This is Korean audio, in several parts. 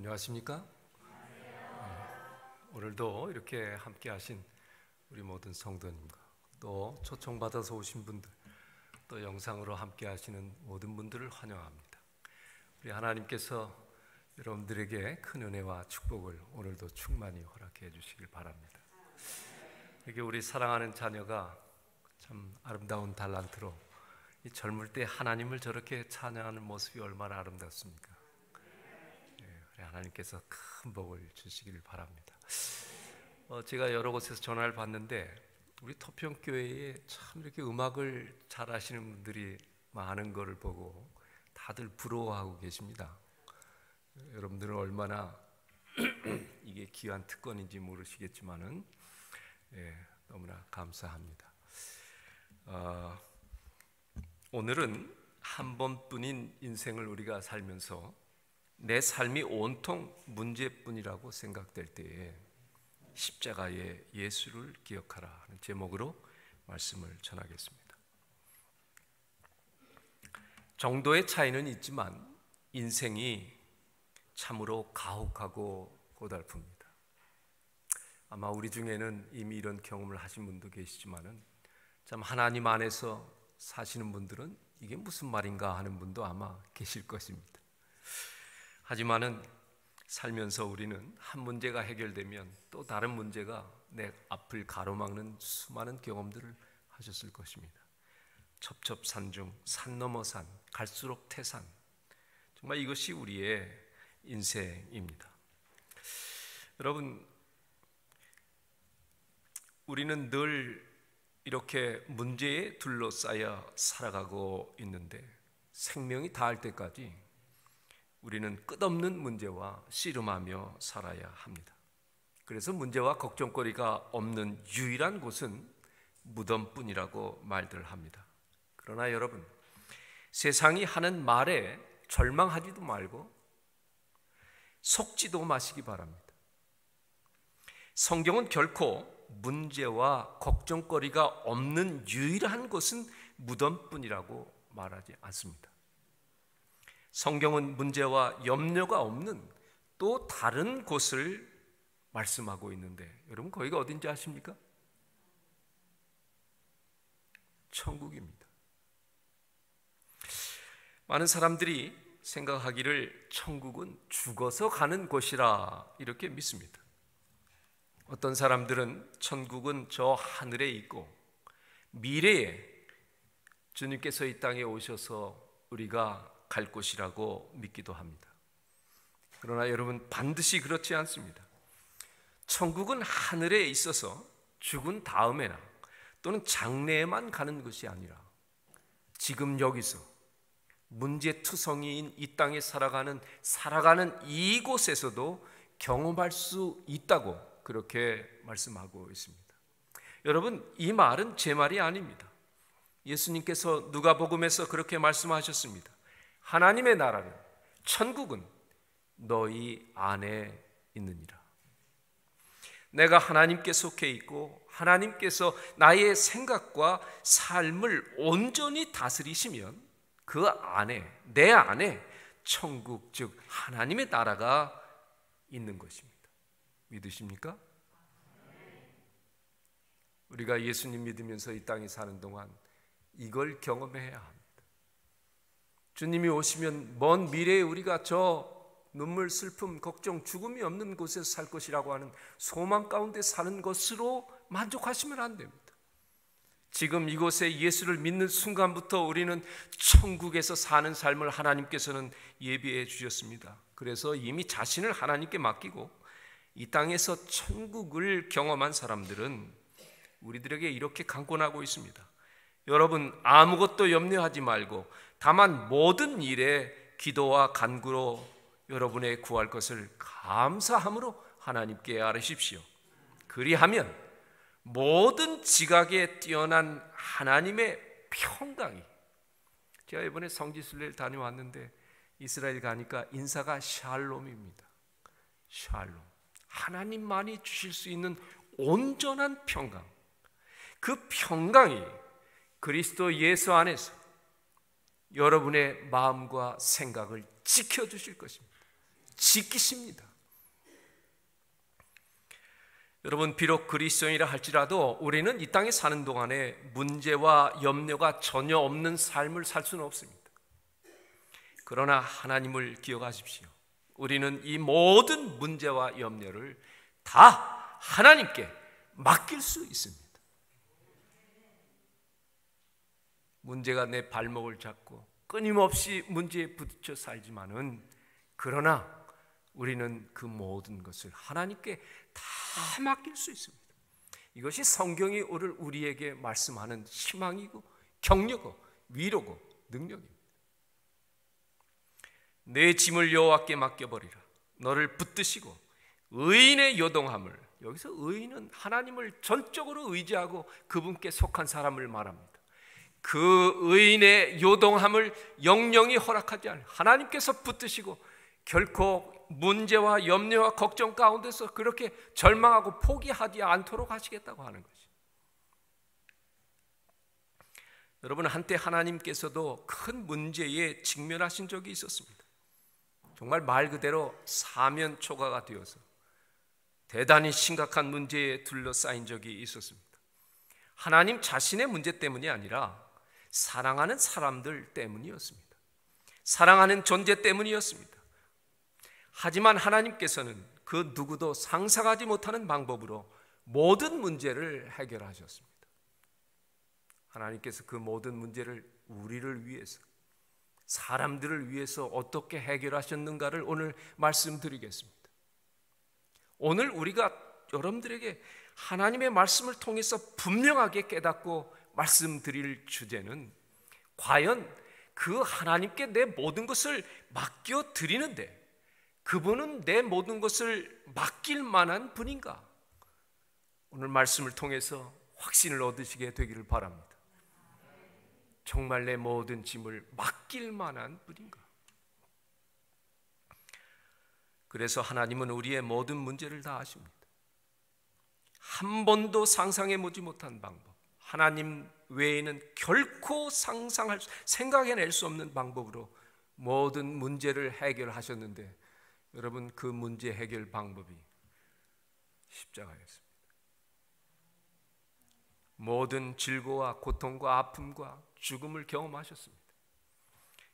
안녕하십니까? 오늘도 이렇게 함께 하신 우리 모든 성도님과 또 초청받아서 오신 분들, 또 영상으로 함께 하시는 모든 분들을 환영합니다. 우리 하나님께서 여러분들에게 큰 은혜와 축복을 오늘도 충만히 허락해 주시길 바랍니다. 이렇게 우리 사랑하는 자녀가 참 아름다운 달란트로 이 젊을 때 하나님을 저렇게 찬양하는 모습이 얼마나 아름답습니까? 하나님께서 큰 복을 주시기를 바랍니다. 제가 여러 곳에서 전화를 받는데 우리 토평교회에 참 이렇게 음악을 잘 하시는 분들이 많은 것을 보고 다들 부러워하고 계십니다. 여러분들은 얼마나 이게 귀한 특권인지 모르시겠지만은 너무나 감사합니다. 오늘은 한 번뿐인 인생을 우리가 살면서 내 삶이 온통 문제뿐이라고 생각될 때에 십자가의 예수를 기억하라 하는 제목으로 말씀을 전하겠습니다. 정도의 차이는 있지만 인생이 참으로 가혹하고 고달픕니다. 아마 우리 중에는 이미 이런 경험을 하신 분도 계시지만은 참 하나님 안에서 사시는 분들은 이게 무슨 말인가 하는 분도 아마 계실 것입니다. 하지만은 살면서 우리는 한 문제가 해결되면 또 다른 문제가 내 앞을 가로막는 수많은 경험들을 하셨을 것입니다. 첩첩산중, 산 넘어 산, 갈수록 태산. 정말 이것이 우리의 인생입니다. 여러분, 우리는 늘 이렇게 문제에 둘러싸여 살아가고 있는데 생명이 닿을 때까지 우리는 끝없는 문제와 씨름하며 살아야 합니다. 그래서 문제와 걱정거리가 없는 유일한 곳은 무덤뿐이라고 말들 합니다. 그러나 여러분, 세상이 하는 말에 절망하지도 말고 속지도 마시기 바랍니다. 성경은 결코 문제와 걱정거리가 없는 유일한 곳은 무덤뿐이라고 말하지 않습니다. 성경은 문제와 염려가 없는 또 다른 곳을 말씀하고 있는데 여러분 거기가 어딘지 아십니까? 천국입니다. 많은 사람들이 생각하기를 천국은 죽어서 가는 곳이라 이렇게 믿습니다. 어떤 사람들은 천국은 저 하늘에 있고 미래에 주님께서 이 땅에 오셔서 우리가 갈 곳이라고 믿기도 합니다. 그러나 여러분 반드시 그렇지 않습니다. 천국은 하늘에 있어서 죽은 다음에나 또는 장래에만 가는 것이 아니라 지금 여기서 문제투성이인 이 땅에 살아가는 이곳에서도 경험할 수 있다고 그렇게 말씀하고 있습니다. 여러분 이 말은 제 말이 아닙니다. 예수님께서 누가복음에서 그렇게 말씀하셨습니다. 하나님의 나라는 천국은 너희 안에 있느니라. 내가 하나님께 속해 있고 하나님께서 나의 생각과 삶을 온전히 다스리시면 그 안에 내 안에 천국 즉 하나님의 나라가 있는 것입니다. 믿으십니까? 우리가 예수님 믿으면서 이 땅에 사는 동안 이걸 경험해야 합니다. 주님이 오시면 먼 미래에 우리가 저 눈물, 슬픔, 걱정, 죽음이 없는 곳에서 살 것이라고 하는 소망 가운데 사는 것으로 만족하시면 안 됩니다. 지금 이곳에 예수를 믿는 순간부터 우리는 천국에서 사는 삶을 하나님께서는 예비해 주셨습니다. 그래서 이미 자신을 하나님께 맡기고 이 땅에서 천국을 경험한 사람들은 우리들에게 이렇게 강권하고 있습니다. 여러분 아무것도 염려하지 말고 다만 모든 일에 기도와 간구로 여러분의 구할 것을 감사함으로 하나님께 아뢰십시오. 그리하면 모든 지각에 뛰어난 하나님의 평강이, 제가 이번에 성지순례를 다녀왔는데 이스라엘 가니까 인사가 샬롬입니다. 샬롬, 하나님만이 주실 수 있는 온전한 평강, 그 평강이 그리스도 예수 안에서 여러분의 마음과 생각을 지켜주실 것입니다. 지키십니다. 여러분, 비록 그리스도인이라 할지라도 우리는 이 땅에 사는 동안에 문제와 염려가 전혀 없는 삶을 살 수는 없습니다. 그러나 하나님을 기억하십시오. 우리는 이 모든 문제와 염려를 다 하나님께 맡길 수 있습니다. 문제가 내 발목을 잡고 끊임없이 문제에 부딪혀 살지만은, 그러나 우리는 그 모든 것을 하나님께 다 맡길 수 있습니다. 이것이 성경이 오늘 우리에게 말씀하는 희망이고 격려고 위로고 능력입니다. 내 짐을 여호와께 맡겨버리라. 너를 붙드시고 의인의 요동함을, 여기서 의인은 하나님을 전적으로 의지하고 그분께 속한 사람을 말합니다. 그 의인의 요동함을 영영이 허락하지 않을, 하나님께서 붙드시고 결코 문제와 염려와 걱정 가운데서 그렇게 절망하고 포기하지 않도록 하시겠다고 하는 것이. 여러분, 한때 하나님께서도 큰 문제에 직면하신 적이 있었습니다. 정말 말 그대로 사면초가가 되어서 대단히 심각한 문제에 둘러싸인 적이 있었습니다. 하나님 자신의 문제 때문이 아니라 사랑하는 사람들 때문이었습니다. 사랑하는 존재 때문이었습니다. 하지만 하나님께서는 그 누구도 상상하지 못하는 방법으로 모든 문제를 해결하셨습니다. 하나님께서 그 모든 문제를 우리를 위해서, 사람들을 위해서 어떻게 해결하셨는가를 오늘 말씀드리겠습니다. 오늘 우리가 여러분들에게 하나님의 말씀을 통해서 분명하게 깨닫고 말씀드릴 주제는, 과연 그 하나님께 내 모든 것을 맡겨드리는데 그분은 내 모든 것을 맡길 만한 분인가? 오늘 말씀을 통해서 확신을 얻으시게 되기를 바랍니다. 정말 내 모든 짐을 맡길 만한 분인가? 그래서 하나님은 우리의 모든 문제를 다 아십니다. 한 번도 상상해보지 못한 방법, 하나님 외에는 결코 생각해낼 수 없는 방법으로 모든 문제를 해결하셨는데, 여러분, 그 문제 해결 방법이 십자가였습니다. 모든 질고와 고통과 아픔과 죽음을 경험하셨습니다.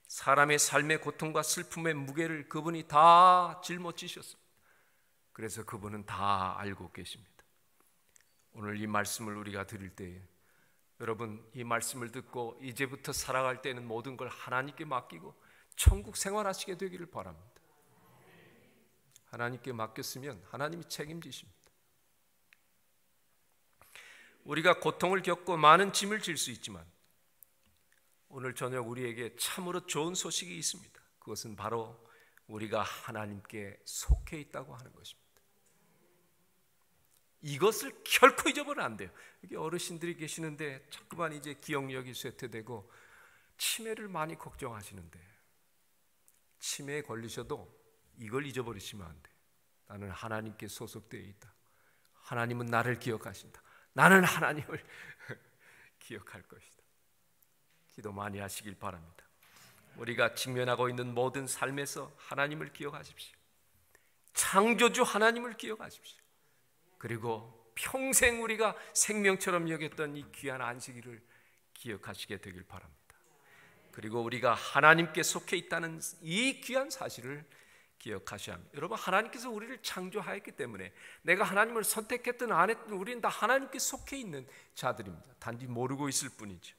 사람의 삶의 고통과 슬픔의 무게를 그분이 다 짊어지셨습니다. 그래서 그분은 다 알고 계십니다. 오늘 이 말씀을 우리가 들을 때에 여러분, 이 말씀을 듣고 이제부터 살아갈 때는 모든 걸 하나님께 맡기고 천국 생활하시게 되기를 바랍니다. 하나님께 맡겼으면 하나님이 책임지십니다. 우리가 고통을 겪고 많은 짐을 질 수 있지만 오늘 저녁 우리에게 참으로 좋은 소식이 있습니다. 그것은 바로 우리가 하나님께 속해 있다고 하는 것입니다. 이것을 결코 잊어버리면 안 돼요. 여기 어르신들이 계시는데 자꾸만 이제 기억력이 쇠퇴되고 치매를 많이 걱정하시는데, 치매에 걸리셔도 이걸 잊어버리시면 안 돼. 나는 하나님께 소속되어 있다. 하나님은 나를 기억하신다. 나는 하나님을 기억할 것이다. 기도 많이 하시길 바랍니다. 우리가 직면하고 있는 모든 삶에서 하나님을 기억하십시오. 창조주 하나님을 기억하십시오. 그리고 평생 우리가 생명처럼 여겼던 이 귀한 안식일을 기억하시게 되길 바랍니다. 그리고 우리가 하나님께 속해 있다는 이 귀한 사실을 기억하셔야 합니다. 여러분, 하나님께서 우리를 창조하였기 때문에 내가 하나님을 선택했든 안 했든 우리는 다 하나님께 속해 있는 자들입니다. 단지 모르고 있을 뿐이죠.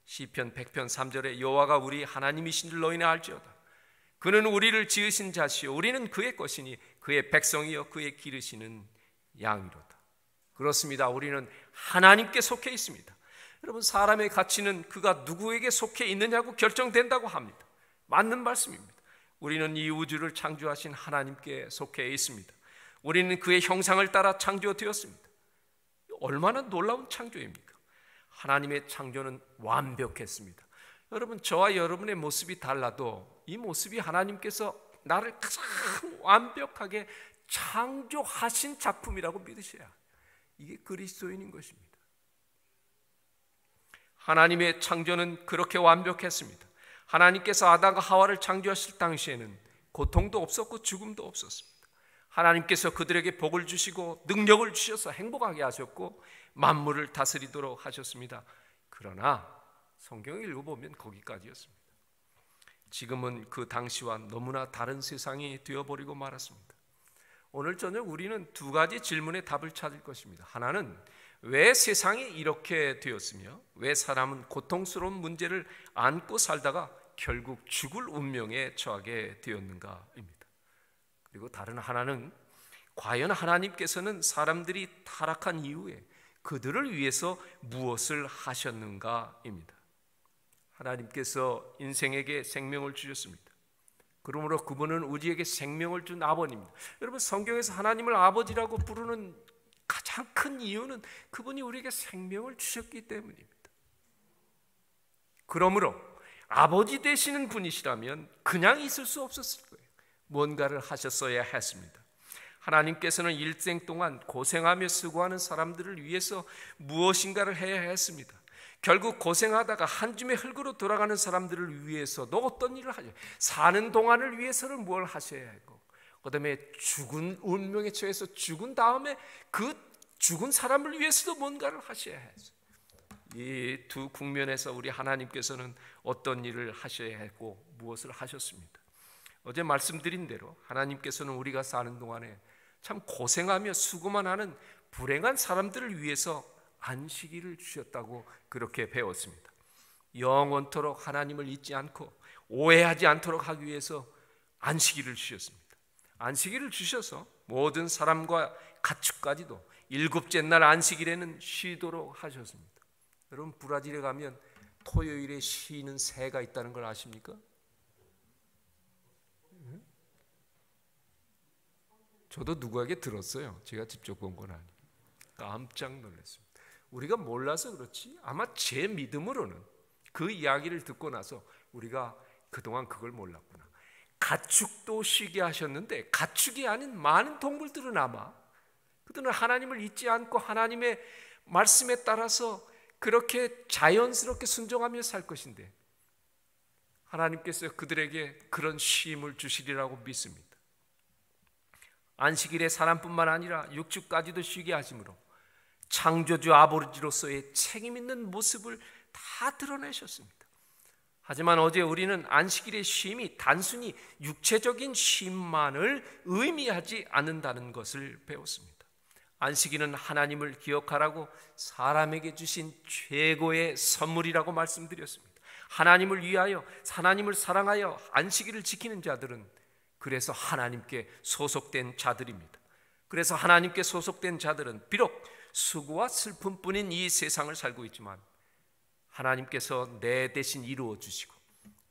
시편 100편 3절에 여호와가 우리 하나님이신 줄 너희는 알지어다. 그는 우리를 지으신 자시요 우리는 그의 것이니 그의 백성이요 그의 기르시는 양이로다. 그렇습니다. 우리는 하나님께 속해 있습니다. 여러분, 사람의 가치는 그가 누구에게 속해 있느냐고 결정된다고 합니다. 맞는 말씀입니다. 우리는 이 우주를 창조하신 하나님께 속해 있습니다. 우리는 그의 형상을 따라 창조되었습니다. 얼마나 놀라운 창조입니까? 하나님의 창조는 완벽했습니다. 여러분, 저와 여러분의 모습이 달라도 이 모습이 하나님께서 나를 가장 완벽하게 창조하신 작품이라고 믿으셔야, 이게 그리스도인인 것입니다. 하나님의 창조는 그렇게 완벽했습니다. 하나님께서 아담과 하와를 창조하실 당시에는 고통도 없었고 죽음도 없었습니다. 하나님께서 그들에게 복을 주시고 능력을 주셔서 행복하게 하셨고 만물을 다스리도록 하셨습니다. 그러나 성경을 읽어보면 거기까지였습니다. 지금은 그 당시와 너무나 다른 세상이 되어버리고 말았습니다. 오늘 저녁 우리는 두 가지 질문의 답을 찾을 것입니다. 하나는 왜 세상이 이렇게 되었으며 왜 사람은 고통스러운 문제를 안고 살다가 결국 죽을 운명에 처하게 되었는가입니다. 그리고 다른 하나는 과연 하나님께서는 사람들이 타락한 이후에 그들을 위해서 무엇을 하셨는가입니다. 하나님께서 인생에게 생명을 주셨습니다. 그러므로 그분은 우리에게 생명을 준 아버님입니다. 여러분, 성경에서 하나님을 아버지라고 부르는 가장 큰 이유는 그분이 우리에게 생명을 주셨기 때문입니다. 그러므로 아버지 되시는 분이시라면 그냥 있을 수 없었을 거예요. 뭔가를 하셨어야 했습니다. 하나님께서는 일생 동안 고생하며 수고하는 사람들을 위해서 무엇인가를 해야 했습니다. 결국 고생하다가 한 줌의 흙으로 돌아가는 사람들을 위해서도 어떤 일을 하죠? 사는 동안을 위해서는 뭘 하셔야 하고, 그 다음에 죽은 운명에 처해서 죽은 다음에 그 죽은 사람을 위해서도 뭔가를 하셔야 했어요. 이 두 국면에서 우리 하나님께서는 어떤 일을 하셔야 했고 무엇을 하셨습니다. 어제 말씀드린 대로 하나님께서는 우리가 사는 동안에 참 고생하며 수고만 하는 불행한 사람들을 위해서 안식일을 주셨다고 그렇게 배웠습니다. 영원토록 하나님을 잊지 않고 오해하지 않도록 하기 위해서 안식일을 주셨습니다. 안식일을 주셔서 모든 사람과 가축까지도 일곱째 날 안식일에는 쉬도록 하셨습니다. 여러분, 브라질에 가면 토요일에 쉬는 새가 있다는 걸 아십니까? 저도 누구에게 들었어요. 제가 직접 본 건 아니에요. 깜짝 놀랐습니다. 우리가 몰라서 그렇지 아마 제 믿음으로는 그 이야기를 듣고 나서 우리가 그동안 그걸 몰랐구나. 가축도 쉬게 하셨는데 가축이 아닌 많은 동물들은 아마 그들은 하나님을 잊지 않고 하나님의 말씀에 따라서 그렇게 자연스럽게 순종하며 살 것인데 하나님께서 그들에게 그런 쉼을 주시리라고 믿습니다. 안식일에 사람뿐만 아니라 육축까지도 쉬게 하심으로 창조주 아버지로서의 책임 있는 모습을 다 드러내셨습니다. 하지만 어제 우리는 안식일의 쉼이 단순히 육체적인 쉼만을 의미하지 않는다는 것을 배웠습니다. 안식일은 하나님을 기억하라고 사람에게 주신 최고의 선물이라고 말씀드렸습니다. 하나님을 위하여, 하나님을 사랑하여 안식일을 지키는 자들은 그래서 하나님께 소속된 자들입니다. 그래서 하나님께 소속된 자들은 비록 수고와 슬픔뿐인 이 세상을 살고 있지만 하나님께서 내 대신 이루어 주시고,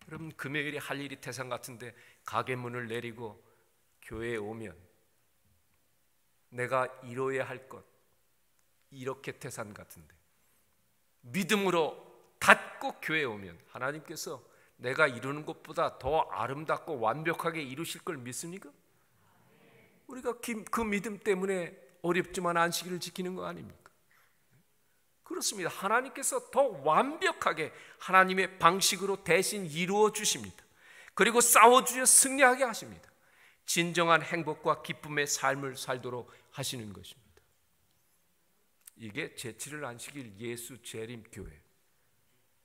여러분 금요일에 할 일이 태산 같은데 가게 문을 내리고 교회에 오면 내가 이뤄야 할 것 이렇게 태산 같은데 믿음으로 닫고 교회에 오면 하나님께서 내가 이루는 것보다 더 아름답고 완벽하게 이루실 걸 믿습니까? 우리가 그 믿음 때문에 어렵지만 안식일을 지키는 거 아닙니까? 그렇습니다. 하나님께서 더 완벽하게 하나님의 방식으로 대신 이루어 주십니다. 그리고 싸워주어 승리하게 하십니다. 진정한 행복과 기쁨의 삶을 살도록 하시는 것입니다. 이게 제7일 안식일 예수 재림 교회,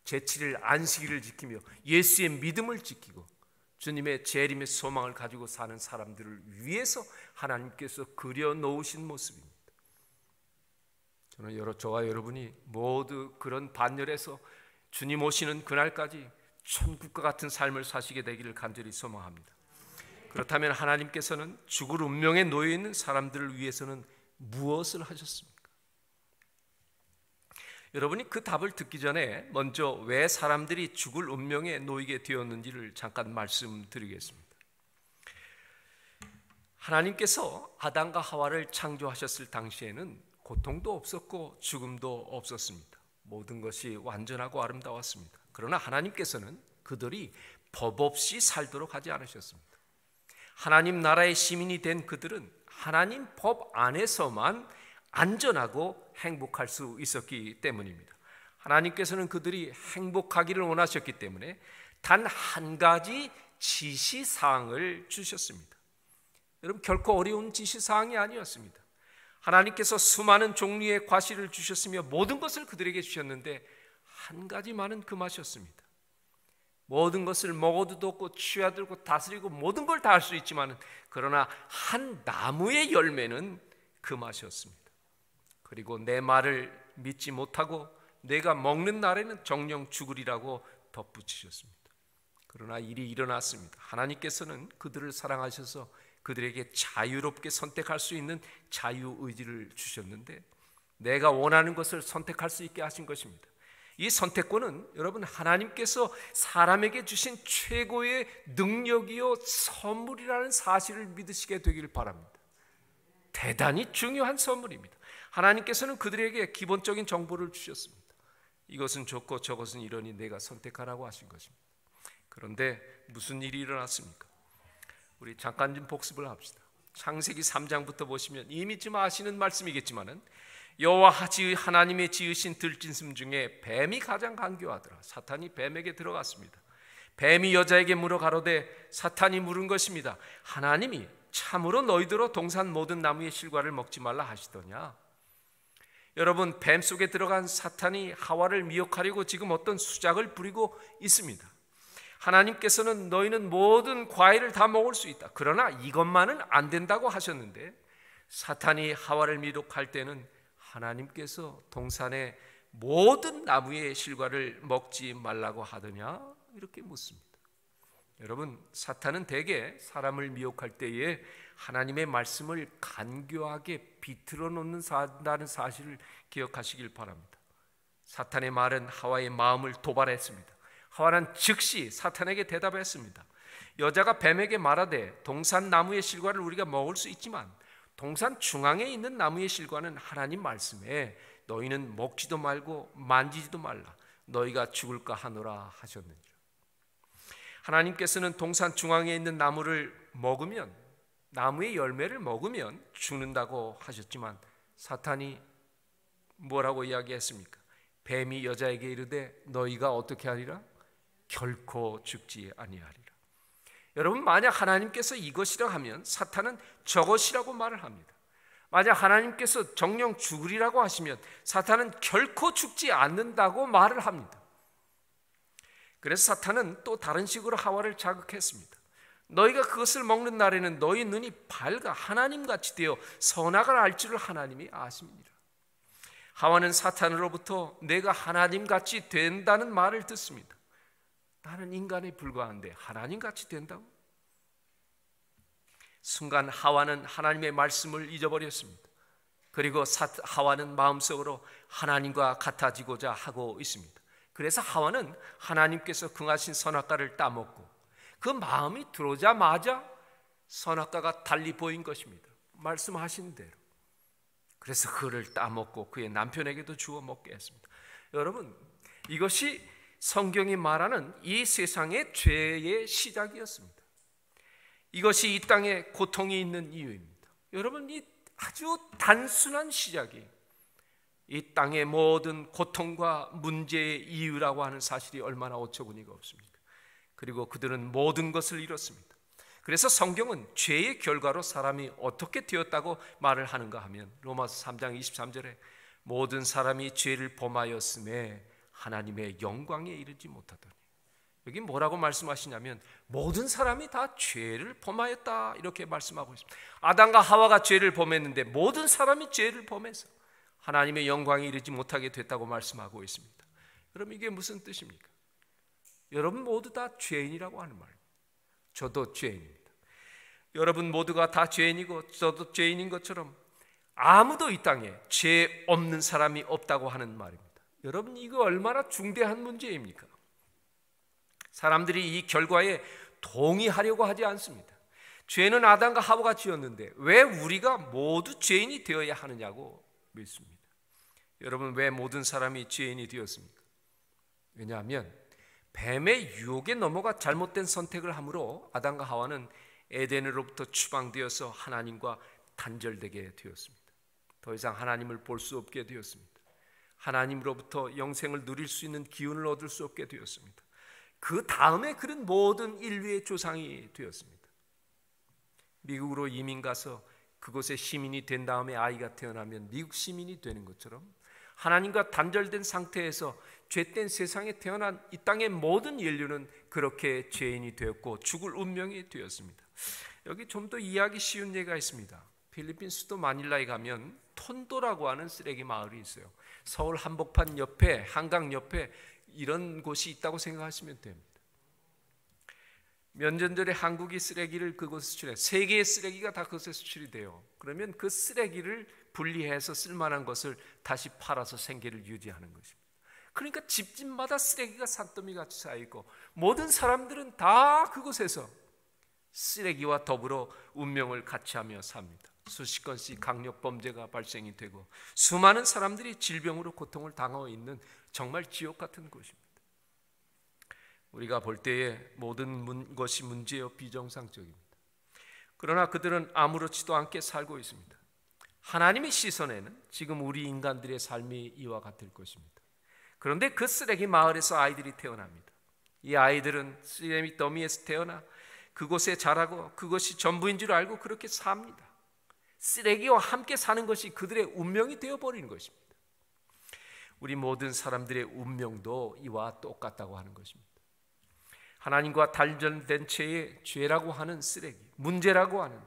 제7일 안식일을 지키며 예수의 믿음을 지키고 주님의 재림의 소망을 가지고 사는 사람들을 위해서 하나님께서 그려놓으신 모습입니다. 저는 저와 여러분이 모두 그런 반열에서 주님 오시는 그날까지 천국과 같은 삶을 사시게 되기를 간절히 소망합니다. 그렇다면 하나님께서는 죽을 운명에 놓여 있는 사람들을 위해서는 무엇을 하셨습니까? 여러분이 그 답을 듣기 전에 먼저 왜 사람들이 죽을 운명에 놓이게 되었는지를 잠깐 말씀드리겠습니다. 하나님께서 아담과 하와를 창조하셨을 당시에는 고통도 없었고 죽음도 없었습니다. 모든 것이 완전하고 아름다웠습니다. 그러나 하나님께서는 그들이 법 없이 살도록 하지 않으셨습니다. 하나님 나라의 시민이 된 그들은 하나님 법 안에서만 안전하고 행복할 수 있었기 때문입니다. 하나님께서는 그들이 행복하기를 원하셨기 때문에 단 한 가지 지시사항을 주셨습니다. 여러분, 결코 어려운 지시사항이 아니었습니다. 하나님께서 수많은 종류의 과실을 주셨으며 모든 것을 그들에게 주셨는데 한 가지만은 금하셨습니다. 모든 것을 먹어도 돕고 취하들고 다스리고 모든 걸 다 할 수 있지만 그러나 한 나무의 열매는 금하셨습니다. 그리고 내 말을 믿지 못하고 내가 먹는 날에는 정령 죽으리라고 덧붙이셨습니다. 그러나 일이 일어났습니다. 하나님께서는 그들을 사랑하셔서 그들에게 자유롭게 선택할 수 있는 자유의지를 주셨는데 내가 원하는 것을 선택할 수 있게 하신 것입니다. 이 선택권은 여러분 하나님께서 사람에게 주신 최고의 능력이요 선물이라는 사실을 믿으시게 되길 바랍니다. 대단히 중요한 선물입니다. 하나님께서는 그들에게 기본적인 정보를 주셨습니다. 이것은 좋고 저것은 이러니 내가 선택하라고 하신 것입니다. 그런데 무슨 일이 일어났습니까? 우리 잠깐 좀 복습을 합시다. 창세기 3장부터 보시면 이미 좀 아시는 말씀이겠지만은 여호와 하나님의 지으신 들짐승 중에 뱀이 가장 간교하더라. 사탄이 뱀에게 들어갔습니다. 뱀이 여자에게 물어 가로되 사탄이 물은 것입니다. 하나님이 참으로 너희들로 동산 모든 나무의 실과를 먹지 말라 하시더냐. 여러분, 뱀 속에 들어간 사탄이 하와를 미혹하려고 지금 어떤 수작을 부리고 있습니다. 하나님께서는 너희는 모든 과일을 다 먹을 수 있다. 그러나 이것만은 안 된다고 하셨는데 사탄이 하와를 미혹할 때는 하나님께서 동산의 모든 나무의 실과를 먹지 말라고 하더냐? 이렇게 묻습니다. 여러분, 사탄은 대개 사람을 미혹할 때에 하나님의 말씀을 간교하게 비틀어 놓는다는 사실을 기억하시길 바랍니다. 사탄의 말은 하와의 마음을 도발했습니다. 하와는 즉시 사탄에게 대답했습니다. 여자가 뱀에게 말하되 동산 나무의 실과를 우리가 먹을 수 있지만 동산 중앙에 있는 나무의 실과는 하나님 말씀에 너희는 먹지도 말고 만지지도 말라 너희가 죽을까 하노라 하셨느니라. 하나님께서는 동산 중앙에 있는 나무를 먹으면, 나무의 열매를 먹으면 죽는다고 하셨지만 사탄이 뭐라고 이야기했습니까? 뱀이 여자에게 이르되 너희가 어떻게 하리라? 결코 죽지 아니하리라. 여러분, 만약 하나님께서 이것이라 하면 사탄은 저것이라고 말을 합니다. 만약 하나님께서 정령 죽으리라고 하시면 사탄은 결코 죽지 않는다고 말을 합니다. 그래서 사탄은 또 다른 식으로 하와를 자극했습니다. 너희가 그것을 먹는 날에는 너희 눈이 밝아 하나님같이 되어 선악을 알 줄을 하나님이 아십니다. 하와는 사탄으로부터 내가 하나님같이 된다는 말을 듣습니다. 나는 인간에 불과한데 하나님같이 된다고? 순간 하와는 하나님의 말씀을 잊어버렸습니다. 그리고 하와는 마음속으로 하나님과 같아지고자 하고 있습니다. 그래서 하와는 하나님께서 긍하신 선악과를 따먹고 그 마음이 들어오자마자 선악과가 달리 보인 것입니다. 말씀하신 대로. 그래서 그를 따먹고 그의 남편에게도 주어 먹게 했습니다. 여러분, 이것이 성경이 말하는 이 세상의 죄의 시작이었습니다. 이것이 이 땅에 고통이 있는 이유입니다. 여러분, 이 아주 단순한 시작이 이 땅의 모든 고통과 문제의 이유라고 하는 사실이 얼마나 어처구니가 없습니까? 그리고 그들은 모든 것을 잃었습니다. 그래서 성경은 죄의 결과로 사람이 어떻게 되었다고 말을 하는가 하면 로마서 3장 23절에 모든 사람이 죄를 범하였음에 하나님의 영광에 이르지 못하더니, 여기 뭐라고 말씀하시냐면 모든 사람이 다 죄를 범하였다 이렇게 말씀하고 있습니다. 아담과 하와가 죄를 범했는데 모든 사람이 죄를 범해서 하나님의 영광에 이르지 못하게 됐다고 말씀하고 있습니다. 여러분, 이게 무슨 뜻입니까? 여러분 모두 다 죄인이라고 하는 말입니다. 저도 죄인입니다. 여러분 모두가 다 죄인이고 저도 죄인인 것처럼 아무도 이 땅에 죄 없는 사람이 없다고 하는 말입니다. 여러분, 이거 얼마나 중대한 문제입니까? 사람들이 이 결과에 동의하려고 하지 않습니다. 죄는 아담과 하와가 지었는데 왜 우리가 모두 죄인이 되어야 하느냐고 묻습니다. 여러분, 왜 모든 사람이 죄인이 되었습니까? 왜냐하면 뱀의 유혹에 넘어가 잘못된 선택을 함으로 아담과 하와는 에덴으로부터 추방되어서 하나님과 단절되게 되었습니다. 더 이상 하나님을 볼 수 없게 되었습니다. 하나님으로부터 영생을 누릴 수 있는 기운을 얻을 수 없게 되었습니다. 그 다음에 그런 모든 인류의 조상이 되었습니다. 미국으로 이민 가서 그곳에 시민이 된 다음에 아이가 태어나면 미국 시민이 되는 것처럼 하나님과 단절된 상태에서 죄된 세상에 태어난 이 땅의 모든 인류는 그렇게 죄인이 되었고 죽을 운명이 되었습니다. 여기 좀 더 이해하기 쉬운 예가 있습니다. 필리핀 수도 마닐라에 가면 톤도라고 하는 쓰레기 마을이 있어요. 서울 한복판 옆에, 한강 옆에 이런 곳이 있다고 생각하시면 됩니다. 몇 년 전에 한국이 쓰레기를 그곳에 수출해, 세계의 쓰레기가 다 그곳에 수출이 돼요. 그러면 그 쓰레기를 분리해서 쓸만한 것을 다시 팔아서 생계를 유지하는 것입니다. 그러니까 집집마다 쓰레기가 산더미 같이 쌓이고 모든 사람들은 다 그곳에서 쓰레기와 더불어 운명을 같이 하며 삽니다. 수십 건씩 강력범죄가 발생이 되고 수많은 사람들이 질병으로 고통을 당하고 있는 정말 지옥 같은 곳입니다. 우리가 볼 때에 모든 것이 문제요 비정상적입니다. 그러나 그들은 아무렇지도 않게 살고 있습니다. 하나님의 시선에는 지금 우리 인간들의 삶이 이와 같을 것입니다. 그런데 그 쓰레기 마을에서 아이들이 태어납니다. 이 아이들은 쓰레기 더미에서 태어나 그곳에 자라고 그것이 전부인 줄 알고 그렇게 삽니다. 쓰레기와 함께 사는 것이 그들의 운명이 되어버리는 것입니다. 우리 모든 사람들의 운명도 이와 똑같다고 하는 것입니다. 하나님과 단절된 채의 죄라고 하는 쓰레기, 문제라고 하는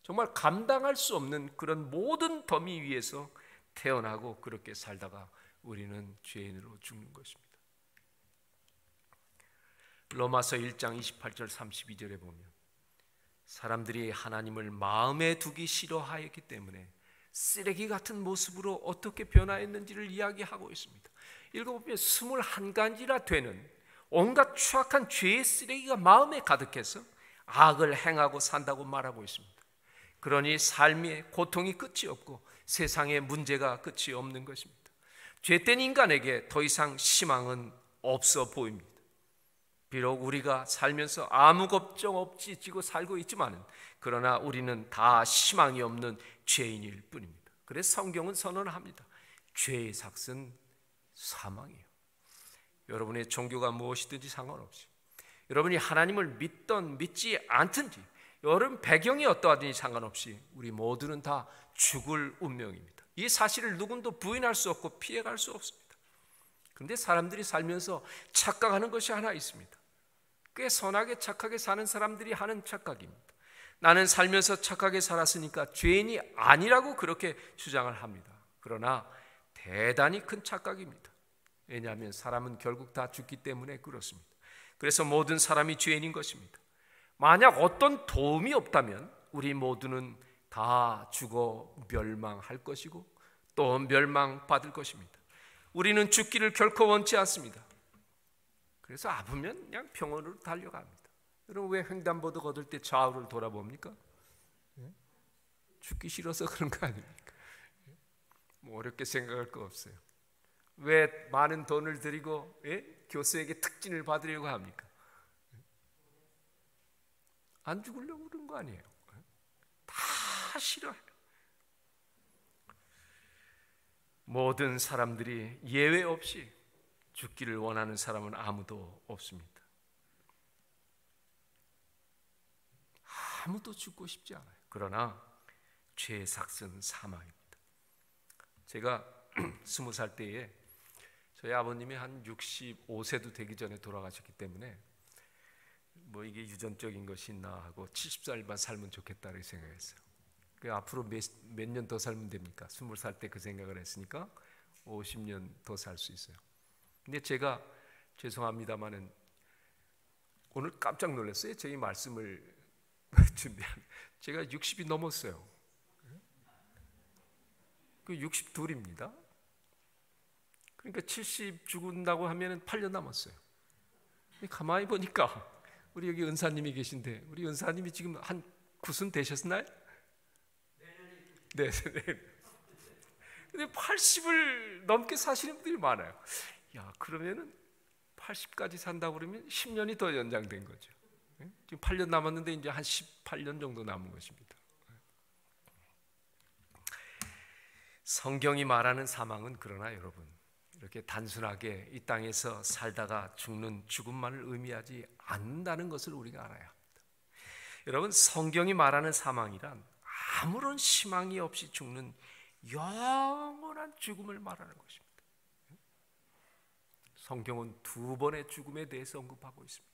정말 감당할 수 없는 그런 모든 더미 위에서 태어나고 그렇게 살다가 우리는 죄인으로 죽는 것입니다. 로마서 1장 28절 32절에 보면 사람들이 하나님을 마음에 두기 싫어하였기 때문에 쓰레기 같은 모습으로 어떻게 변화했는지를 이야기하고 있습니다. 읽어보면 21가지나 되는 온갖 추악한 죄의 쓰레기가 마음에 가득해서 악을 행하고 산다고 말하고 있습니다. 그러니 삶의 고통이 끝이 없고 세상의 문제가 끝이 없는 것입니다. 죄된 인간에게 더 이상 희망은 없어 보입니다. 비록 우리가 살면서 아무 걱정 없이 지고 살고 있지만 그러나 우리는 다 희망이 없는 죄인일 뿐입니다. 그래서 성경은 선언합니다. 죄의 삭은 사망이에요. 여러분의 종교가 무엇이든지 상관없이 여러분이 하나님을 믿든 믿지 않든지 여러분 배경이 어떠하든지 상관없이 우리 모두는 다 죽을 운명입니다. 이 사실을 누구도 부인할 수 없고 피해갈 수 없습니다. 그런데 사람들이 살면서 착각하는 것이 하나 있습니다. 꽤 선하게 착하게 사는 사람들이 하는 착각입니다. 나는 살면서 착하게 살았으니까 죄인이 아니라고 그렇게 주장을 합니다. 그러나 대단히 큰 착각입니다. 왜냐하면 사람은 결국 다 죽기 때문에 그렇습니다. 그래서 모든 사람이 죄인인 것입니다. 만약 어떤 도움이 없다면 우리 모두는 다 죽어 멸망할 것이고 또 멸망받을 것입니다. 우리는 죽기를 결코 원치 않습니다. 그래서 아프면 그냥 병원으로 달려갑니다. 여러분 왜 횡단보도 걷을 때 좌우를 돌아봅니까? 죽기 싫어서 그런 거 아닙니까? 뭐 어렵게 생각할 거 없어요. 왜 많은 돈을 들이고 교수에게 특진을 받으려고 합니까? 안 죽으려고 그런 거 아니에요. 다 싫어해요. 모든 사람들이 예외 없이 죽기를 원하는 사람은 아무도 없습니다. 아무도 죽고 싶지 않아요. 그러나 죄의 삭은 사망입니다. 제가 20살 때에 저희 아버님이 한 65세도 되기 전에 돌아가셨기 때문에 뭐 이게 유전적인 것이 있나 하고 70살만 살면 좋겠다 이렇게 생각했어요. 그 앞으로 몇 년 더 살면 됩니까? 20살 때 그 생각을 했으니까 50년 더 살 수 있어요. 근데 제가 죄송합니다마는 오늘 깜짝 놀랐어요. 저희 말씀을 준비한 제가 60이 넘었어요. 그 62입니다. 그러니까 70 죽는다고 하면 8년 남았어요. 가만히 보니까 우리 여기 은사님이 계신데 우리 은사님이 지금 한 90 되셨나요? 네. 근데 80을 넘게 사시는 분들이 많아요. 야, 그러면은 80까지 산다고 그러면 10년이 더 연장된 거죠. 지금 8년 남았는데 이제 한 18년 정도 남은 것입니다. 성경이 말하는 사망은 그러나 여러분 이렇게 단순하게 이 땅에서 살다가 죽는 죽음만을 의미하지 않는다는 것을 우리가 알아야 합니다. 여러분, 성경이 말하는 사망이란 아무런 희망이 없이 죽는 영원한 죽음을 말하는 것입니다. 성경은 두 번의 죽음에 대해서 언급하고 있습니다.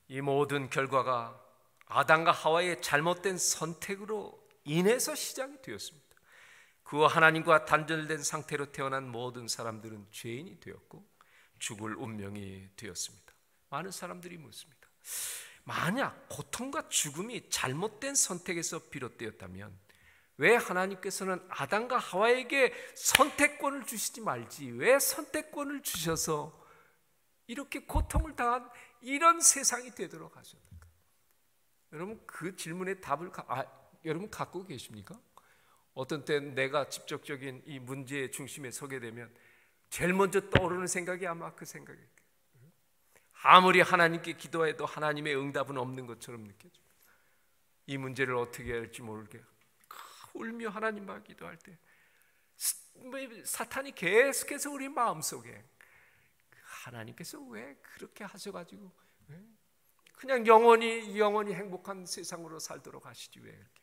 이 모든 결과가 아담과 하와의 잘못된 선택으로 인해서 시작이 되었습니다. 그와 하나님과 단절된 상태로 태어난 모든 사람들은 죄인이 되었고 죽을 운명이 되었습니다. 많은 사람들이 묻습니다. 만약 고통과 죽음이 잘못된 선택에서 비롯되었다면 왜 하나님께서는 아담과 하와에게 선택권을 주시지 말지 왜 선택권을 주셔서 이렇게 고통을 당한 이런 세상이 되도록 하셨는가? 여러분, 그 질문의 답을 여러분 갖고 계십니까? 어떤 때는 내가 직접적인 이 문제의 중심에 서게 되면 제일 먼저 떠오르는 생각이 아마 그 생각일 거예요. 아무리 하나님께 기도해도 하나님의 응답은 없는 것처럼 느껴져요. 이 문제를 어떻게 해야 할지 모르게 울며 하나님과 기도할 때 사탄이 계속해서 우리 마음속에 하나님께서 왜 그렇게 하셔가지고 그냥 영원히 행복한 세상으로 살도록 하시지 왜 이렇게.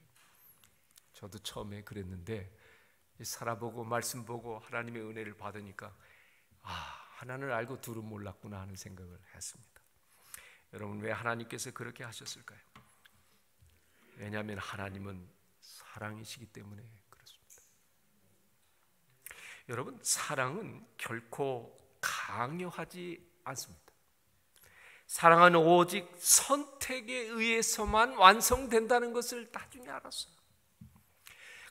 저도 처음에 그랬는데 살아보고 말씀 보고 하나님의 은혜를 받으니까 하나님을 알고 둘은 몰랐구나 하는 생각을 했습니다. 여러분, 왜 하나님께서 그렇게 하셨을까요? 왜냐하면 하나님은 사랑이시기 때문에 그렇습니다. 여러분, 사랑은 결코 강요하지 않습니다. 사랑은 오직 선택에 의해서만 완성된다는 것을 나중에 알았어요.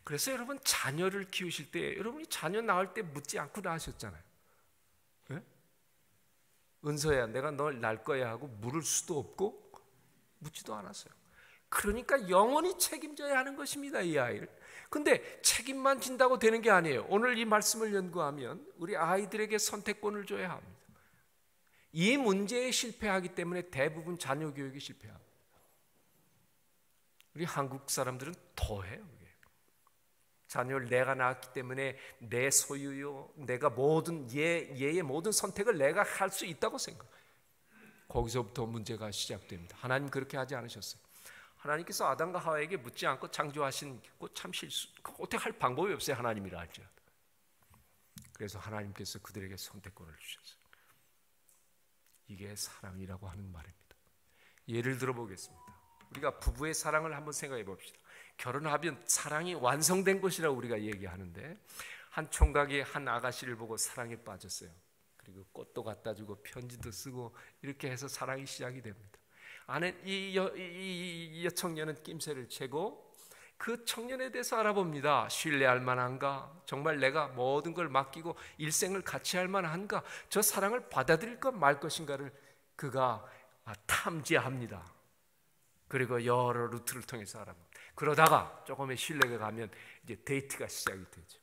그래서 여러분, 자녀를 키우실 때 여러분이 자녀 낳을 때 묻지 않고 낳으셨잖아요. 네? 은서야, 내가 널 낳을 거야 하고 물을 수도 없고 묻지도 않았어요. 그러니까 영원히 책임져야 하는 것입니다, 이 아이를. 근데 책임만 진다고 되는 게 아니에요. 오늘 이 말씀을 연구하면 우리 아이들에게 선택권을 줘야 합니다. 이 문제에 실패하기 때문에 대부분 자녀 교육이 실패합니다. 우리 한국 사람들은 더해요. 자녀를 내가 낳았기 때문에 내 소유요, 내가 모든 얘의 모든 선택을 내가 할 수 있다고 생각해요. 거기서부터 문제가 시작됩니다. 하나님 그렇게 하지 않으셨어요. 하나님께서 아담과 하와에게 묻지 않고 창조하신 참 실수, 어떻게 할 방법이 없어요. 하나님이라 할지라도. 그래서 하나님께서 그들에게 선택권을 주셨어요. 이게 사랑이라고 하는 말입니다. 예를 들어 보겠습니다. 우리가 부부의 사랑을 한번 생각해 봅시다. 결혼하면 사랑이 완성된 것이라고 우리가 얘기하는데, 한 총각이 한 아가씨를 보고 사랑에 빠졌어요. 그리고 꽃도 갖다 주고 편지도 쓰고 이렇게 해서 사랑이 시작이 됩니다. 아내 이 여청년은 낌새를 채고 그 청년에 대해서 알아봅니다. 신뢰할 만한가? 정말 내가 모든 걸 맡기고 일생을 같이 할 만한가? 저 사랑을 받아들일 것 말 것인가를 그가 탐지합니다. 그리고 여러 루트를 통해서 알아봅니다. 그러다가 조금의 신뢰가 가면 이제 데이트가 시작이 되죠.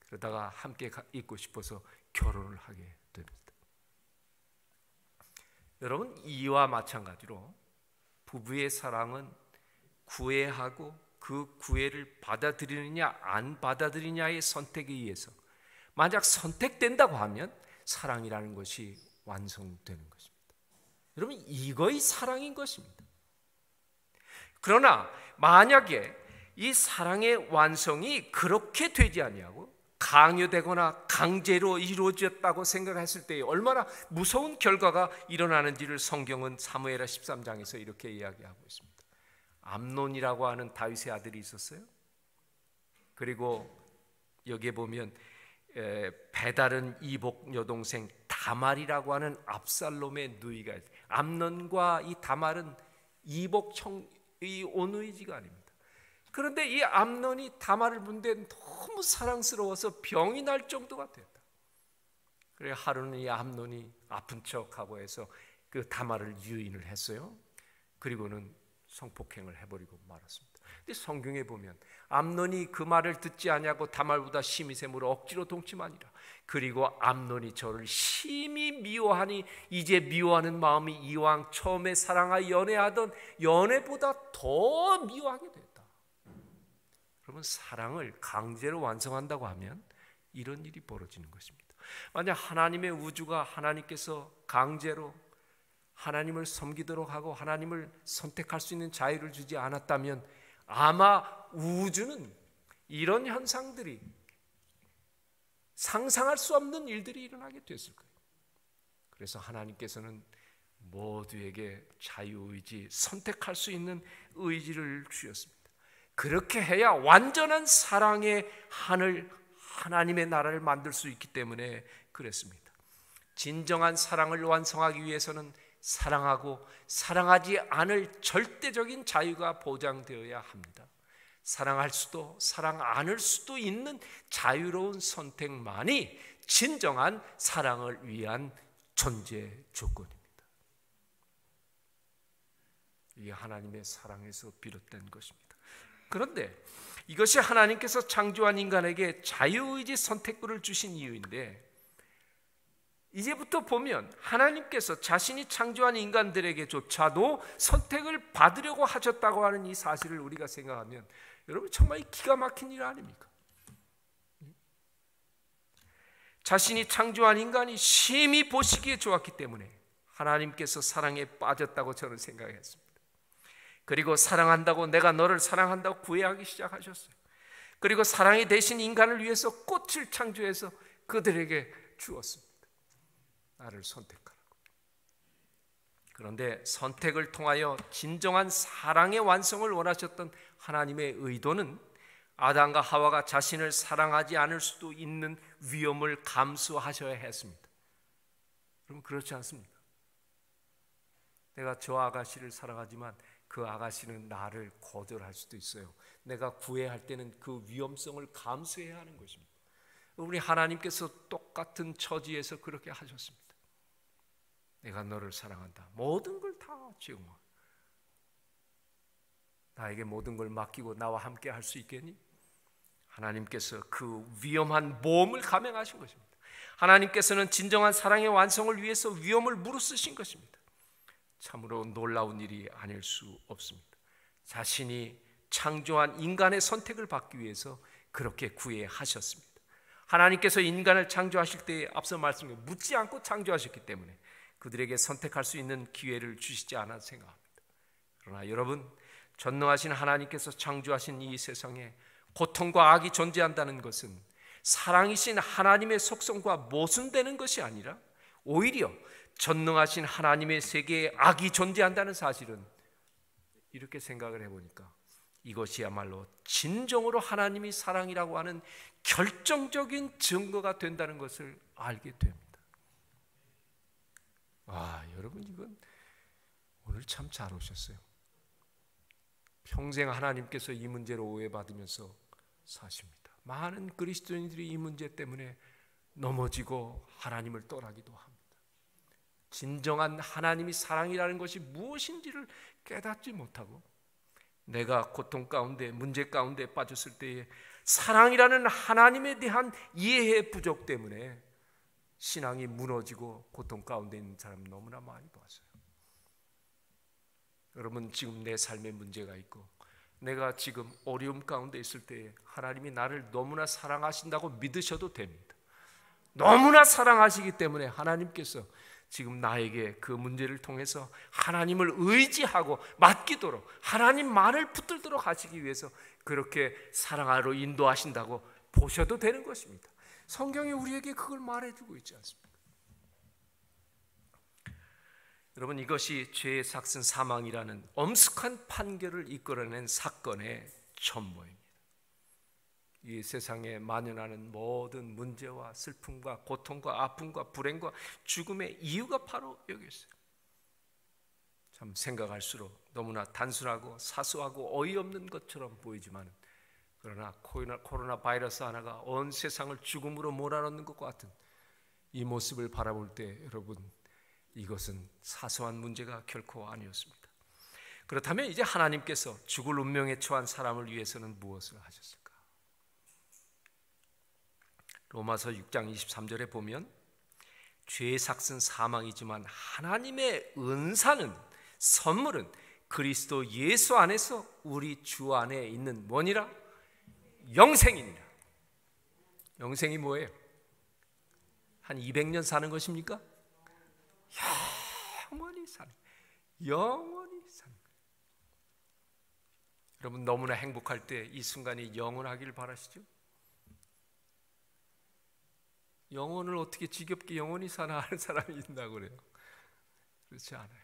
그러다가 함께 있고 싶어서 결혼을 하게 됩니다. 여러분, 이와 마찬가지로 부부의 사랑은 구애하고 그 구애를 받아들이느냐 안 받아들이느냐의 선택에 의해서, 만약 선택된다고 하면 사랑이라는 것이 완성되는 것입니다. 여러분, 이거이 사랑인 것입니다. 그러나 만약에 이 사랑의 완성이 그렇게 되지 아니하고 강요되거나 강제로 이루어졌다고 생각했을 때 얼마나 무서운 결과가 일어나는지를 성경은 사무엘하 13장에서 이렇게 이야기하고 있습니다. 암논이라고 하는 다윗의 아들이 있었어요. 그리고 여기에 보면 배다른 이복 여동생 다말이라고 하는 압살롬의 누이가 있어요. 암논과 이 다말은 이복이 오누이지가 아닙니다. 그런데 이 암논이 다말을 본데 너무 사랑스러워서 병이 날 정도가 됐다. 그래 하루는 이 암논이 아픈 척하고 해서 그 다말을 유인을 했어요. 그리고는 성폭행을 해버리고 말았습니다. 근데 성경에 보면 암논이 그 말을 듣지 아니하고 다말보다 심히 샘으로 억지로 동침하니라. 그리고 암논이 저를 심히 미워하니 이제 미워하는 마음이 이왕 처음에 사랑하여 연애하던 연애보다 더 미워하게 됐다. 여러분, 사랑을 강제로 완성한다고 하면 이런 일이 벌어지는 것입니다. 만약 하나님의 우주가 하나님께서 강제로 하나님을 섬기도록 하고 하나님을 선택할 수 있는 자유를 주지 않았다면 아마 우주는 이런 현상들이, 상상할 수 없는 일들이 일어나게 됐을 거예요. 그래서 하나님께서는 모두에게 자유의지, 선택할 수 있는 의지를 주셨습니다. 그렇게 해야 완전한 사랑의 하늘, 하나님의 나라를 만들 수 있기 때문에 그랬습니다. 진정한 사랑을 완성하기 위해서는 사랑하고 사랑하지 않을 절대적인 자유가 보장되어야 합니다. 사랑할 수도 사랑 않을 수도 있는 자유로운 선택만이 진정한 사랑을 위한 존재 조건입니다. 이게 하나님의 사랑에서 비롯된 것입니다. 그런데 이것이 하나님께서 창조한 인간에게 자유의지 선택권을 주신 이유인데, 이제부터 보면 하나님께서 자신이 창조한 인간들에게조차도 선택을 받으려고 하셨다고 하는 이 사실을 우리가 생각하면 여러분, 정말 기가 막힌 일 아닙니까? 자신이 창조한 인간이 심히 보시기에 좋았기 때문에 하나님께서 사랑에 빠졌다고 저는 생각했습니다. 그리고 사랑한다고, 내가 너를 사랑한다고 구애하기 시작하셨어요. 그리고 사랑이 대신 인간을 위해서 꽃을 창조해서 그들에게 주었습니다. 나를 선택하라고. 그런데 선택을 통하여 진정한 사랑의 완성을 원하셨던 하나님의 의도는 아담과 하와가 자신을 사랑하지 않을 수도 있는 위험을 감수하셔야 했습니다. 여러분, 그렇지 않습니까? 내가 저 아가씨를 사랑하지만 그 아가씨는 나를 거절할 수도 있어요. 내가 구애할 때는 그 위험성을 감수해야 하는 것입니다. 우리 하나님께서 똑같은 처지에서 그렇게 하셨습니다. 내가 너를 사랑한다. 모든 걸 다 제공하고 나에게 모든 걸 맡기고 나와 함께 할 수 있겠니? 하나님께서 그 위험한 모험을 감행하신 것입니다. 하나님께서는 진정한 사랑의 완성을 위해서 위험을 무릅쓰신 것입니다. 참으로 놀라운 일이 아닐 수 없습니다. 자신이 창조한 인간의 선택을 받기 위해서 그렇게 구애하셨습니다. 하나님께서 인간을 창조하실 때에 앞서 말씀드린 묻지 않고 창조하셨기 때문에 그들에게 선택할 수 있는 기회를 주시지 않아 생각합니다. 그러나 여러분, 전능하신 하나님께서 창조하신 이 세상에 고통과 악이 존재한다는 것은 사랑이신 하나님의 속성과 모순되는 것이 아니라 오히려 전능하신 하나님의 세계에 악이 존재한다는 사실은 이렇게 생각을 해보니까 이것이야말로 진정으로 하나님이 사랑이라고 하는 결정적인 증거가 된다는 것을 알게 됩니다. 여러분, 이건 오늘 참 잘 오셨어요. 평생 하나님께서 이 문제로 오해받으면서 사십니다. 많은 그리스도인들이 이 문제 때문에 넘어지고 하나님을 떠나기도 합니다. 진정한 하나님이 사랑이라는 것이 무엇인지를 깨닫지 못하고 내가 고통 가운데, 문제 가운데 빠졌을 때에 사랑이라는 하나님에 대한 이해의 부족 때문에 신앙이 무너지고 고통 가운데 있는 사람 너무나 많이 봤어요. 여러분, 지금 내 삶에 문제가 있고 내가 지금 어려움 가운데 있을 때에 하나님이 나를 너무나 사랑하신다고 믿으셔도 됩니다. 너무나 사랑하시기 때문에 하나님께서 지금 나에게 그 문제를 통해서 하나님을 의지하고 맡기도록, 하나님 말을 붙들도록 하시기 위해서 그렇게 사랑하러 인도하신다고 보셔도 되는 것입니다. 성경이 우리에게 그걸 말해주고 있지 않습니까? 여러분, 이것이 죄의 삭슨 사망이라는 엄숙한 판결을 이끌어낸 사건의 전모입니다. 이 세상에 만연하는 모든 문제와 슬픔과 고통과 아픔과 불행과 죽음의 이유가 바로 여기 있어요. 참 생각할수록 너무나 단순하고 사소하고 어이없는 것처럼 보이지만, 그러나 코로나 바이러스 하나가 온 세상을 죽음으로 몰아넣는 것과 같은 이 모습을 바라볼 때 여러분, 이것은 사소한 문제가 결코 아니었습니다. 그렇다면 이제 하나님께서 죽을 운명에 처한 사람을 위해서는 무엇을 하셨을까? 로마서 6장 23절에 보면 죄의 삭슨 사망이지만 하나님의 은사는, 선물은 그리스도 예수 안에서 우리 주 안에 있는 뭐니라? 영생이니라. 영생이 뭐예요? 한 200년 사는 것입니까? 영원히 사는 거예요. 여러분 너무나 행복할 때 이 순간이 영원하기를 바라시죠? 영혼을 어떻게 지겹게 영원히 사나 하는 사람이 있다고 그래요. 그렇지 않아요.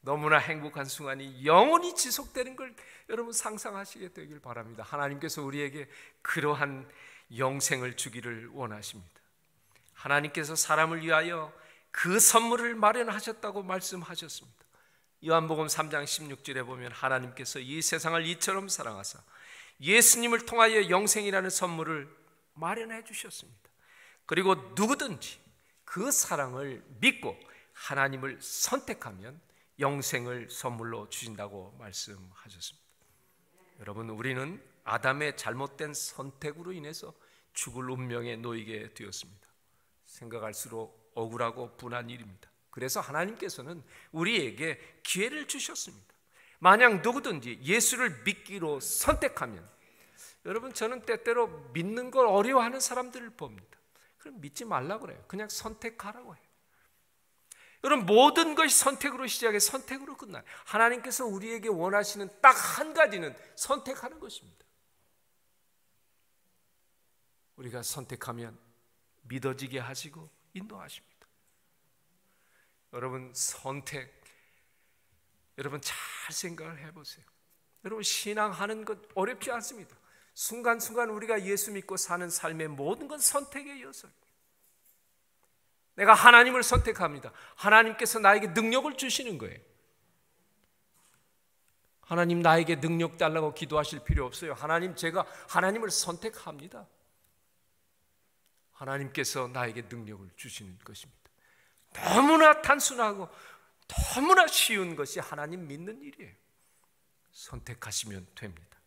너무나 행복한 순간이 영원히 지속되는 걸 여러분 상상하시게 되길 바랍니다. 하나님께서 우리에게 그러한 영생을 주기를 원하십니다. 하나님께서 사람을 위하여 그 선물을 마련하셨다고 말씀하셨습니다. 요한복음 3장 16절에 보면 하나님께서 이 세상을 이처럼 사랑하사 예수님을 통하여 영생이라는 선물을 마련해 주셨습니다. 그리고 누구든지 그 사랑을 믿고 하나님을 선택하면 영생을 선물로 주신다고 말씀하셨습니다. 여러분 우리는 아담의 잘못된 선택으로 인해서 죽을 운명에 놓이게 되었습니다. 생각할수록 억울하고 분한 일입니다. 그래서 하나님께서는 우리에게 기회를 주셨습니다. 만약 누구든지 예수를 믿기로 선택하면, 여러분 저는 때때로 믿는 걸 어려워하는 사람들을 봅니다. 그럼 믿지 말라고 그래요. 그냥 선택하라고 해요. 여러분 모든 것이 선택으로 시작해 선택으로 끝나요. 하나님께서 우리에게 원하시는 딱 한 가지는 선택하는 것입니다. 우리가 선택하면 믿어지게 하시고 인도하십니다. 여러분 선택, 여러분 잘 생각을 해보세요. 여러분 신앙하는 것 어렵지 않습니다. 순간순간 우리가 예수 믿고 사는 삶의 모든 건 선택에 이어서 내가 하나님을 선택합니다. 하나님께서 나에게 능력을 주시는 거예요. 하나님 나에게 능력 달라고 기도하실 필요 없어요. 하나님 제가 하나님을 선택합니다. 하나님께서 나에게 능력을 주시는 것입니다. 너무나 단순하고 너무나 쉬운 것이 하나님 믿는 일이에요. 선택하시면 됩니다.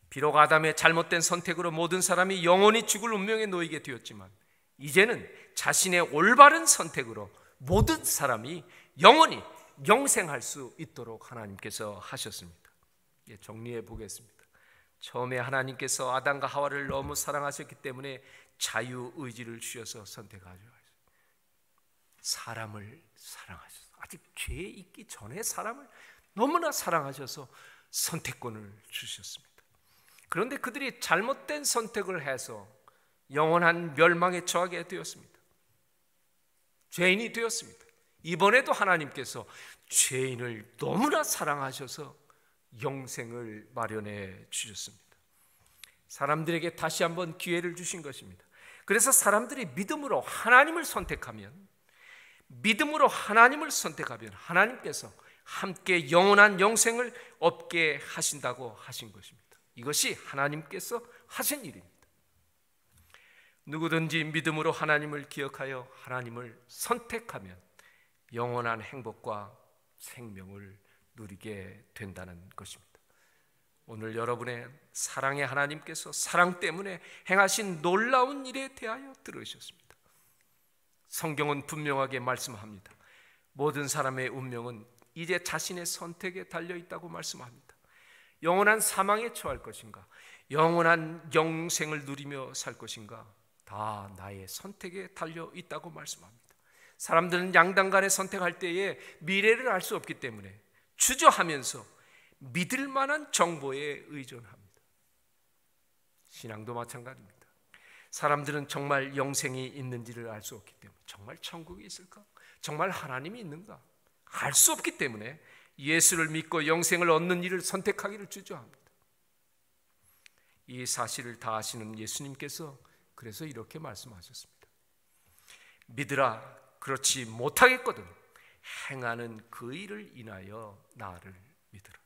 비록 아담의 잘못된 선택으로 모든 사람이 영원히 죽을 운명에 놓이게 되었지만 이제는 자신의 올바른 선택으로 모든 사람이 영원히 영생할 수 있도록 하나님께서 하셨습니다. 정리해 보겠습니다. 처음에 하나님께서 아담과 하와를 너무 사랑하셨기 때문에 자유의지를 주셔서 선택하셨어요. 사람을 사랑하셔서, 아직 죄 있기 전에 사람을 너무나 사랑하셔서 선택권을 주셨습니다. 그런데 그들이 잘못된 선택을 해서 영원한 멸망에 처하게 되었습니다. 죄인이 되었습니다. 이번에도 하나님께서 죄인을 너무나 사랑하셔서 영생을 마련해 주셨습니다. 사람들에게 다시 한번 기회를 주신 것입니다. 그래서 사람들이 믿음으로 하나님을 선택하면, 하나님께서 함께 영원한 영생을 얻게 하신다고 하신 것입니다. 이것이 하나님께서 하신 일입니다. 누구든지 믿음으로 하나님을 기억하여 하나님을 선택하면 영원한 행복과 생명을 누리게 된다는 것입니다. 오늘 여러분의 사랑의 하나님께서 사랑 때문에 행하신 놀라운 일에 대하여 들으셨습니다. 성경은 분명하게 말씀합니다. 모든 사람의 운명은 이제 자신의 선택에 달려있다고 말씀합니다. 영원한 사망에 처할 것인가, 영원한 영생을 누리며 살 것인가, 다 나의 선택에 달려있다고 말씀합니다. 사람들은 양당간에 선택할 때에 미래를 알 수 없기 때문에 주저하면서 믿을 만한 정보에 의존합니다. 신앙도 마찬가지입니다. 사람들은 정말 영생이 있는지를 알 수 없기 때문에, 정말 천국이 있을까? 정말 하나님이 있는가? 알 수 없기 때문에 예수를 믿고 영생을 얻는 일을 선택하기를 주저합니다. 이 사실을 다 아시는 예수님께서 그래서 이렇게 말씀하셨습니다. 믿으라, 그렇지 못하겠거든 행하는 그 일을 인하여 나를 믿으라.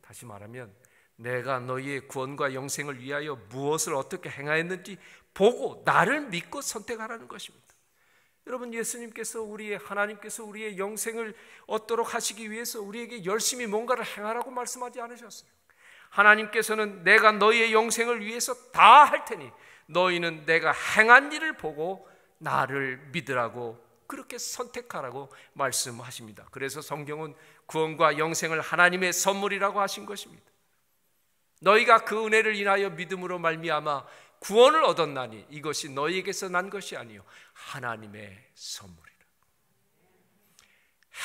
다시 말하면 내가 너희의 구원과 영생을 위하여 무엇을 어떻게 행하였는지 보고 나를 믿고 선택하라는 것입니다. 여러분, 예수님께서 하나님께서 우리의 영생을 얻도록 하시기 위해서 우리에게 열심히 뭔가를 행하라고 말씀하지 않으셨어요. 하나님께서는 내가 너희의 영생을 위해서 다 할 테니 너희는 내가 행한 일을 보고 나를 믿으라고, 그렇게 선택하라고 말씀하십니다. 그래서 성경은 구원과 영생을 하나님의 선물이라고 하신 것입니다. 너희가 그 은혜를 인하여 믿음으로 말미암아 구원을 얻었나니 이것이 너희에게서 난 것이 아니요 하나님의 선물이라.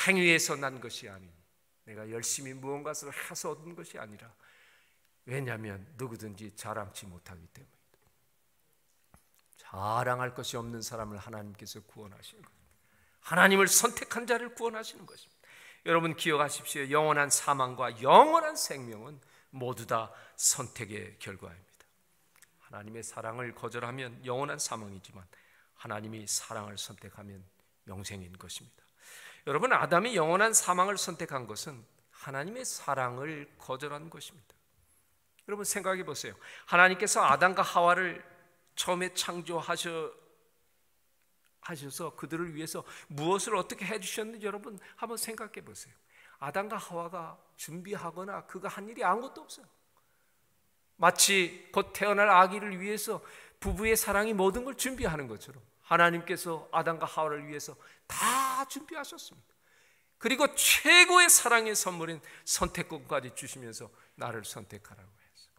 행위에서 난 것이 아니니 내가 열심히 무언가를 해서 얻은 것이 아니라, 왜냐하면 누구든지 자랑치 못하기 때문이다. 자랑할 것이 없는 사람을 하나님께서 구원하시는 것입니다. 하나님을 선택한 자를 구원하시는 것입니다. 여러분 기억하십시오. 영원한 사망과 영원한 생명은 모두 다 선택의 결과입니다. 하나님의 사랑을 거절하면 영원한 사망이지만 하나님이 사랑을 선택하면 영생인 것입니다. 여러분, 아담이 영원한 사망을 선택한 것은 하나님의 사랑을 거절한 것입니다. 여러분 생각해 보세요. 하나님께서 아담과 하와를 처음에 창조하셔서 그들을 위해서 무엇을 어떻게 해주셨는지 여러분 한번 생각해 보세요. 아담과 하와가 준비하거나 그가 한 일이 아무것도 없어요. 마치 곧 태어날 아기를 위해서 부부의 사랑이 모든 걸 준비하는 것처럼 하나님께서 아담과 하와를 위해서 다 준비하셨습니다. 그리고 최고의 사랑의 선물인 선택권까지 주시면서 나를 선택하라고 했어요.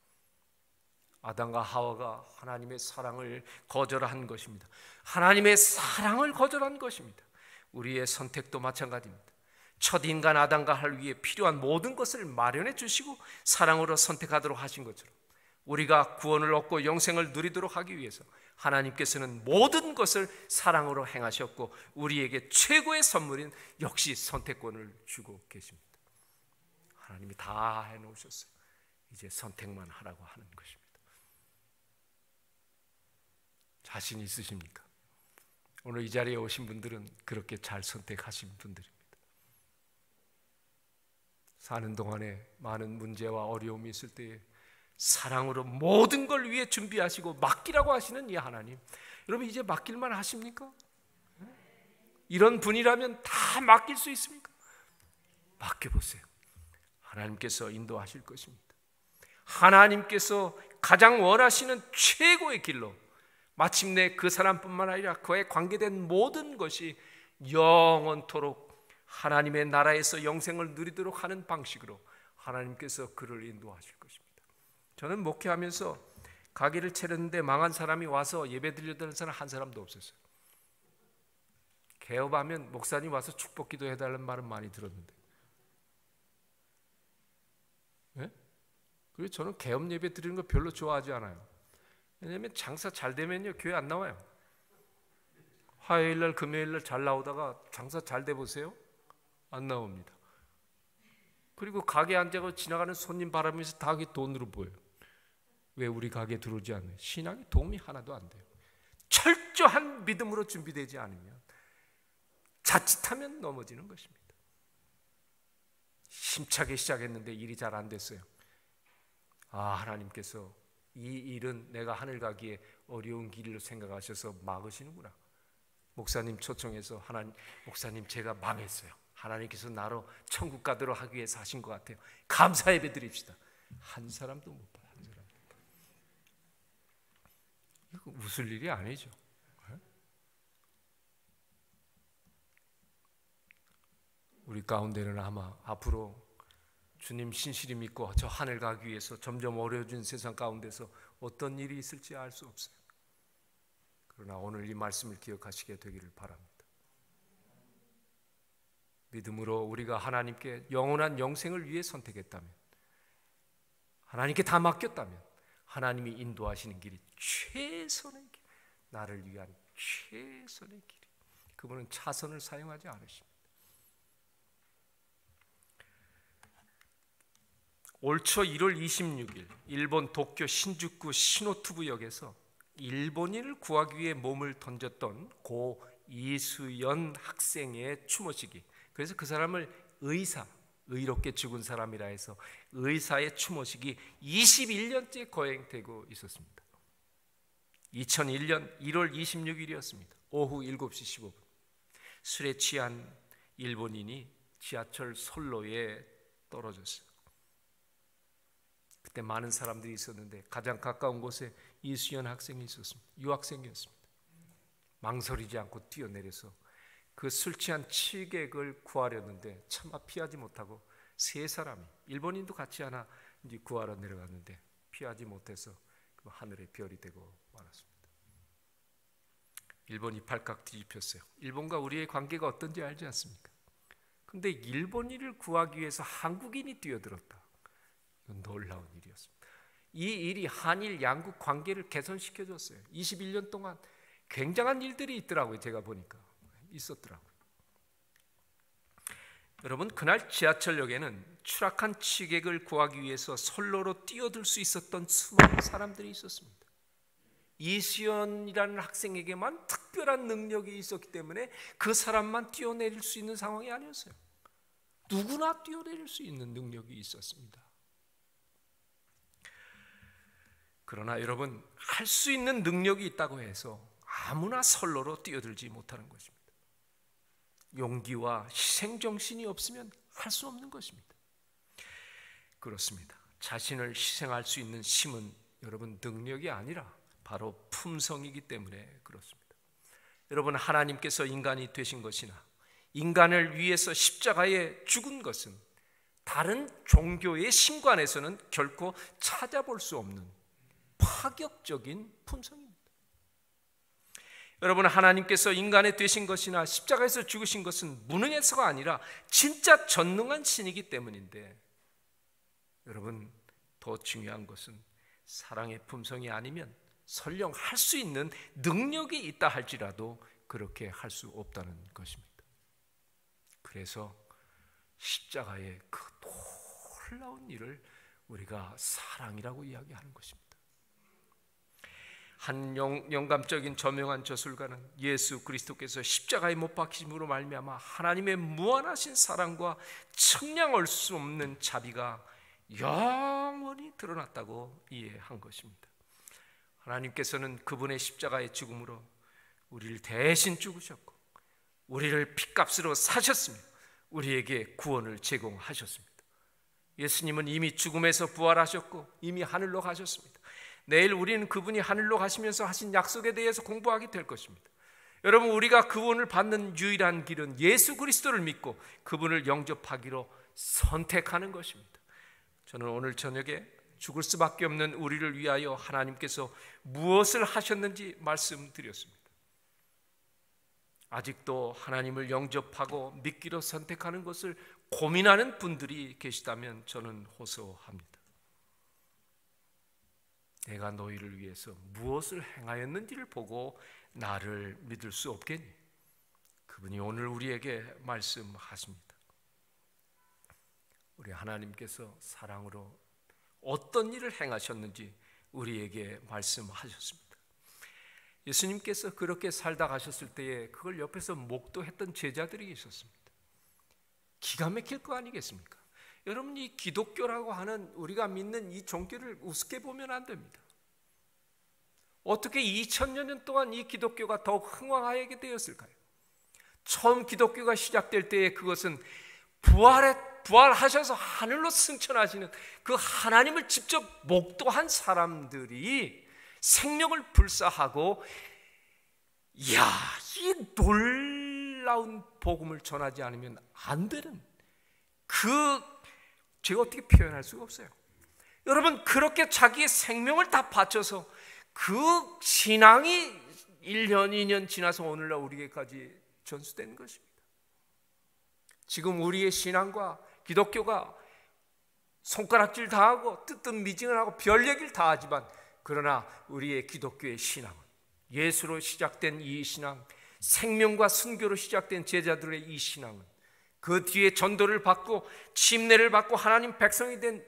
아담과 하와가 하나님의 사랑을 거절한 것입니다. 하나님의 사랑을 거절한 것입니다. 우리의 선택도 마찬가지입니다. 첫 인간 아담과 하와를 위해 필요한 모든 것을 마련해 주시고 사랑으로 선택하도록 하신 것처럼 우리가 구원을 얻고 영생을 누리도록 하기 위해서 하나님께서는 모든 것을 사랑으로 행하셨고 우리에게 최고의 선물인 역시 선택권을 주고 계십니다. 하나님이 다 해놓으셨어요. 이제 선택만 하라고 하는 것입니다. 자신 있으십니까? 오늘 이 자리에 오신 분들은 그렇게 잘 선택하신 분들입니다. 사는 동안에 많은 문제와 어려움이 있을 때에 사랑으로 모든 걸 위해 준비하시고 맡기라고 하시는 이 하나님, 여러분 이제 맡길만 하십니까? 이런 분이라면 다 맡길 수 있습니까? 맡겨보세요. 하나님께서 인도하실 것입니다. 하나님께서 가장 원하시는 최고의 길로 마침내 그 사람뿐만 아니라 그에 관계된 모든 것이 영원토록 하나님의 나라에서 영생을 누리도록 하는 방식으로 하나님께서 그를 인도하실 것입니다. 저는 목회하면서 가게를 차렸는데 망한 사람이 와서 예배 드리려던 사람 한 사람도 없었어요. 개업하면 목사님 와서 축복 기도 해달라는 말은 많이 들었는데, 네? 그리고 저는 개업 예배 드리는 거 별로 좋아하지 않아요. 왜냐하면 장사 잘 되면요 교회 안 나와요. 화요일날 금요일날 잘 나오다가 장사 잘 돼 보세요, 안 나옵니다. 그리고 가게 앉아서 지나가는 손님 바라보면서 다 그게 돈으로 보여요. 왜 우리 가게에 들어오지 않나요? 신앙에 도움이 하나도 안 돼요. 철저한 믿음으로 준비되지 않으면 자칫하면 넘어지는 것입니다. 힘차게 시작했는데 일이 잘 안 됐어요. 하나님께서 이 일은 내가 하늘 가기에 어려운 길로 생각하셔서 막으시는구나. 목사님 초청해서 목사님 제가 망했어요. 하나님께서 나로 천국 가도록 하기 위해서 하신 것 같아요. 감사 예배 드립시다. 한 사람도 못 봐요. 한 사람도. 이거 웃을 일이 아니죠. 우리 가운데는 아마 앞으로 주님 신실히 믿고 저 하늘 가기 위해서 점점 어려워진 세상 가운데서 어떤 일이 있을지 알 수 없어요. 그러나 오늘 이 말씀을 기억하시게 되기를 바랍니다. 믿음으로 우리가 하나님께 영원한 영생을 위해 선택했다면, 하나님께 다 맡겼다면 하나님이 인도하시는 길이 최선의 길, 나를 위한 최선의 길이, 그분은 차선을 사용하지 않으십니다. 올 초 1월 26일 일본 도쿄 신주쿠 시노투부역에서 일본인을 구하기 위해 몸을 던졌던 고 이수연 학생의 추모식이, 그래서 그 사람을 의롭게 죽은 사람이라 해서 의사의 추모식이 21년째 거행되고 있었습니다. 2001년 1월 26일이었습니다. 오후 7시 15분 술에 취한 일본인이 지하철 선로에 떨어졌어요. 그때 많은 사람들이 있었는데 가장 가까운 곳에 이수연 학생이 있었습니다. 유학생이었습니다. 망설이지 않고 뛰어내려서 그 술 취한 취객을 구하려는데 차마 피하지 못하고 세 사람이, 일본인도 같이 하나 이제 구하러 내려갔는데 피하지 못해서 그 하늘의 별이 되고 말았습니다. 일본이 발칵 뒤집혔어요. 일본과 우리의 관계가 어떤지 알지 않습니까? 근데 일본인을 구하기 위해서 한국인이 뛰어들었다. 이건 놀라운 일이었습니다. 이 일이 한일 양국 관계를 개선시켜줬어요. 21년 동안 굉장한 일들이 있더라고요. 제가 보니까 있었더라고요. 여러분, 그날 지하철역에는 추락한 취객을 구하기 위해서 선로로 뛰어들 수 있었던 수많은 사람들이 있었습니다. 이수연이라는 학생에게만 특별한 능력이 있었기 때문에 그 사람만 뛰어내릴 수 있는 상황이 아니었어요. 누구나 뛰어내릴 수 있는 능력이 있었습니다. 그러나 여러분, 할 수 있는 능력이 있다고 해서 아무나 선로로 뛰어들지 못하는 것입니다. 용기와 희생정신이 없으면 할 수 없는 것입니다. 그렇습니다. 자신을 희생할 수 있는 힘은 여러분 능력이 아니라 바로 품성이기 때문에 그렇습니다. 여러분, 하나님께서 인간이 되신 것이나 인간을 위해서 십자가에 죽은 것은 다른 종교의 신관에서는 결코 찾아볼 수 없는 파격적인 품성입니다. 여러분, 하나님께서 인간이 되신 것이나 십자가에서 죽으신 것은 무능해서가 아니라 진짜 전능한 신이기 때문인데, 여러분, 더 중요한 것은 사랑의 품성이 아니면 설령 할 수 있는 능력이 있다 할지라도 그렇게 할 수 없다는 것입니다. 그래서 십자가의 그 놀라운 일을 우리가 사랑이라고 이야기하는 것입니다. 한 영감적인 저명한 저술가는 예수 그리스도께서 십자가에 못 박히심으로 말미암아 하나님의 무한하신 사랑과 측량할 수 없는 자비가 영원히 드러났다고 이해한 것입니다. 하나님께서는 그분의 십자가의 죽음으로 우리를 대신 죽으셨고 우리를 핏값으로 사셨으며 우리에게 구원을 제공하셨습니다. 예수님은 이미 죽음에서 부활하셨고 이미 하늘로 가셨습니다. 내일 우리는 그분이 하늘로 가시면서 하신 약속에 대해서 공부하게 될 것입니다. 여러분, 우리가 구원을 받는 유일한 길은 예수 그리스도를 믿고 그분을 영접하기로 선택하는 것입니다. 저는 오늘 저녁에 죽을 수밖에 없는 우리를 위하여 하나님께서 무엇을 하셨는지 말씀드렸습니다. 아직도 하나님을 영접하고 믿기로 선택하는 것을 고민하는 분들이 계시다면 저는 호소합니다. 내가 너희를 위해서 무엇을 행하였는지를 보고 나를 믿을 수 없겠니? 그분이 오늘 우리에게 말씀하십니다. 우리 하나님께서 사랑으로 어떤 일을 행하셨는지 우리에게 말씀하셨습니다. 예수님께서 그렇게 살다 가셨을 때에 그걸 옆에서 목도했던 제자들이 있었습니다. 기가 막힐 거 아니겠습니까? 여러분, 이 기독교라고 하는 우리가 믿는 이 종교를 우습게 보면 안 됩니다. 어떻게 2000여 년 동안 이 기독교가 더욱 흥왕하게 되었을까요? 처음 기독교가 시작될 때에 그것은 부활하셔서 하늘로 승천하시는 그 하나님을 직접 목도한 사람들이 생명을 불사하고, 이야, 이 놀라운 복음을 전하지 않으면 안 되는, 제가 어떻게 표현할 수가 없어요. 여러분, 그렇게 자기의 생명을 다 바쳐서 그 신앙이 1년, 2년 지나서 오늘날 우리에게까지 전수된 것입니다. 지금 우리의 신앙과 기독교가 손가락질 다 하고 뜨뜻미징을 하고 별 얘기를 다 하지만, 그러나 우리의 기독교의 신앙은, 예수로 시작된 이 신앙, 생명과 순교로 시작된 제자들의 이 신앙은 그 뒤에 전도를 받고 침례를 받고 하나님 백성이 된,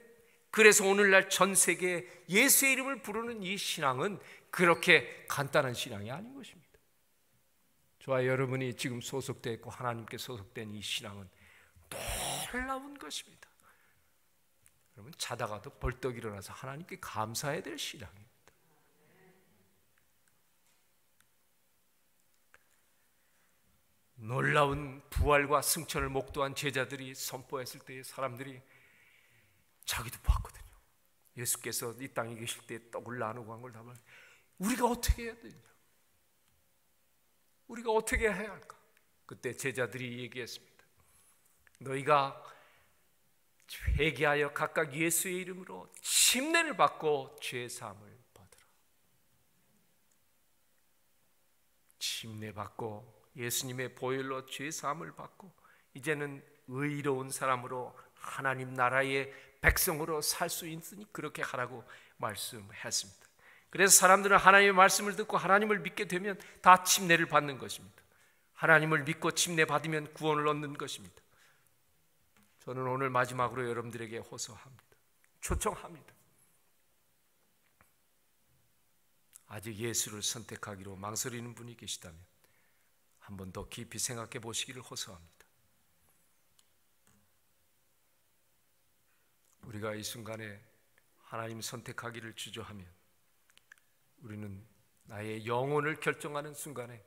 그래서 오늘날 전 세계에 예수의 이름을 부르는 이 신앙은 그렇게 간단한 신앙이 아닌 것입니다. 저와 여러분이 지금 소속되어 있고 하나님께 소속된 이 신앙은 놀라운 것입니다. 여러분, 자다가도 벌떡 일어나서 하나님께 감사해야 될 신앙입니다. 놀라운 부활과 승천을 목도한 제자들이 선포했을 때에 사람들이 자기도 봤거든요. 예수께서 이 땅에 계실 때 떡을 나누고 한 걸 다 보면 우리가 어떻게 해야 되냐? 우리가 어떻게 해야 할까? 그때 제자들이 얘기했습니다. 너희가 회개하여 각각 예수의 이름으로 침례를 받고 죄 사함을 받으라. 침례 받고 예수님의 보혈로 죄 사함을 받고 이제는 의로운 사람으로 하나님 나라의 백성으로 살 수 있으니 그렇게 하라고 말씀했습니다. 그래서 사람들은 하나님의 말씀을 듣고 하나님을 믿게 되면 다 침례를 받는 것입니다. 하나님을 믿고 침례 받으면 구원을 얻는 것입니다. 저는 오늘 마지막으로 여러분들에게 호소합니다. 초청합니다. 아직 예수를 선택하기로 망설이는 분이 계시다면 한 번 더 깊이 생각해 보시기를 호소합니다. 우리가 이 순간에 하나님 선택하기를 주저하면 우리는 나의 영혼을 결정하는 순간에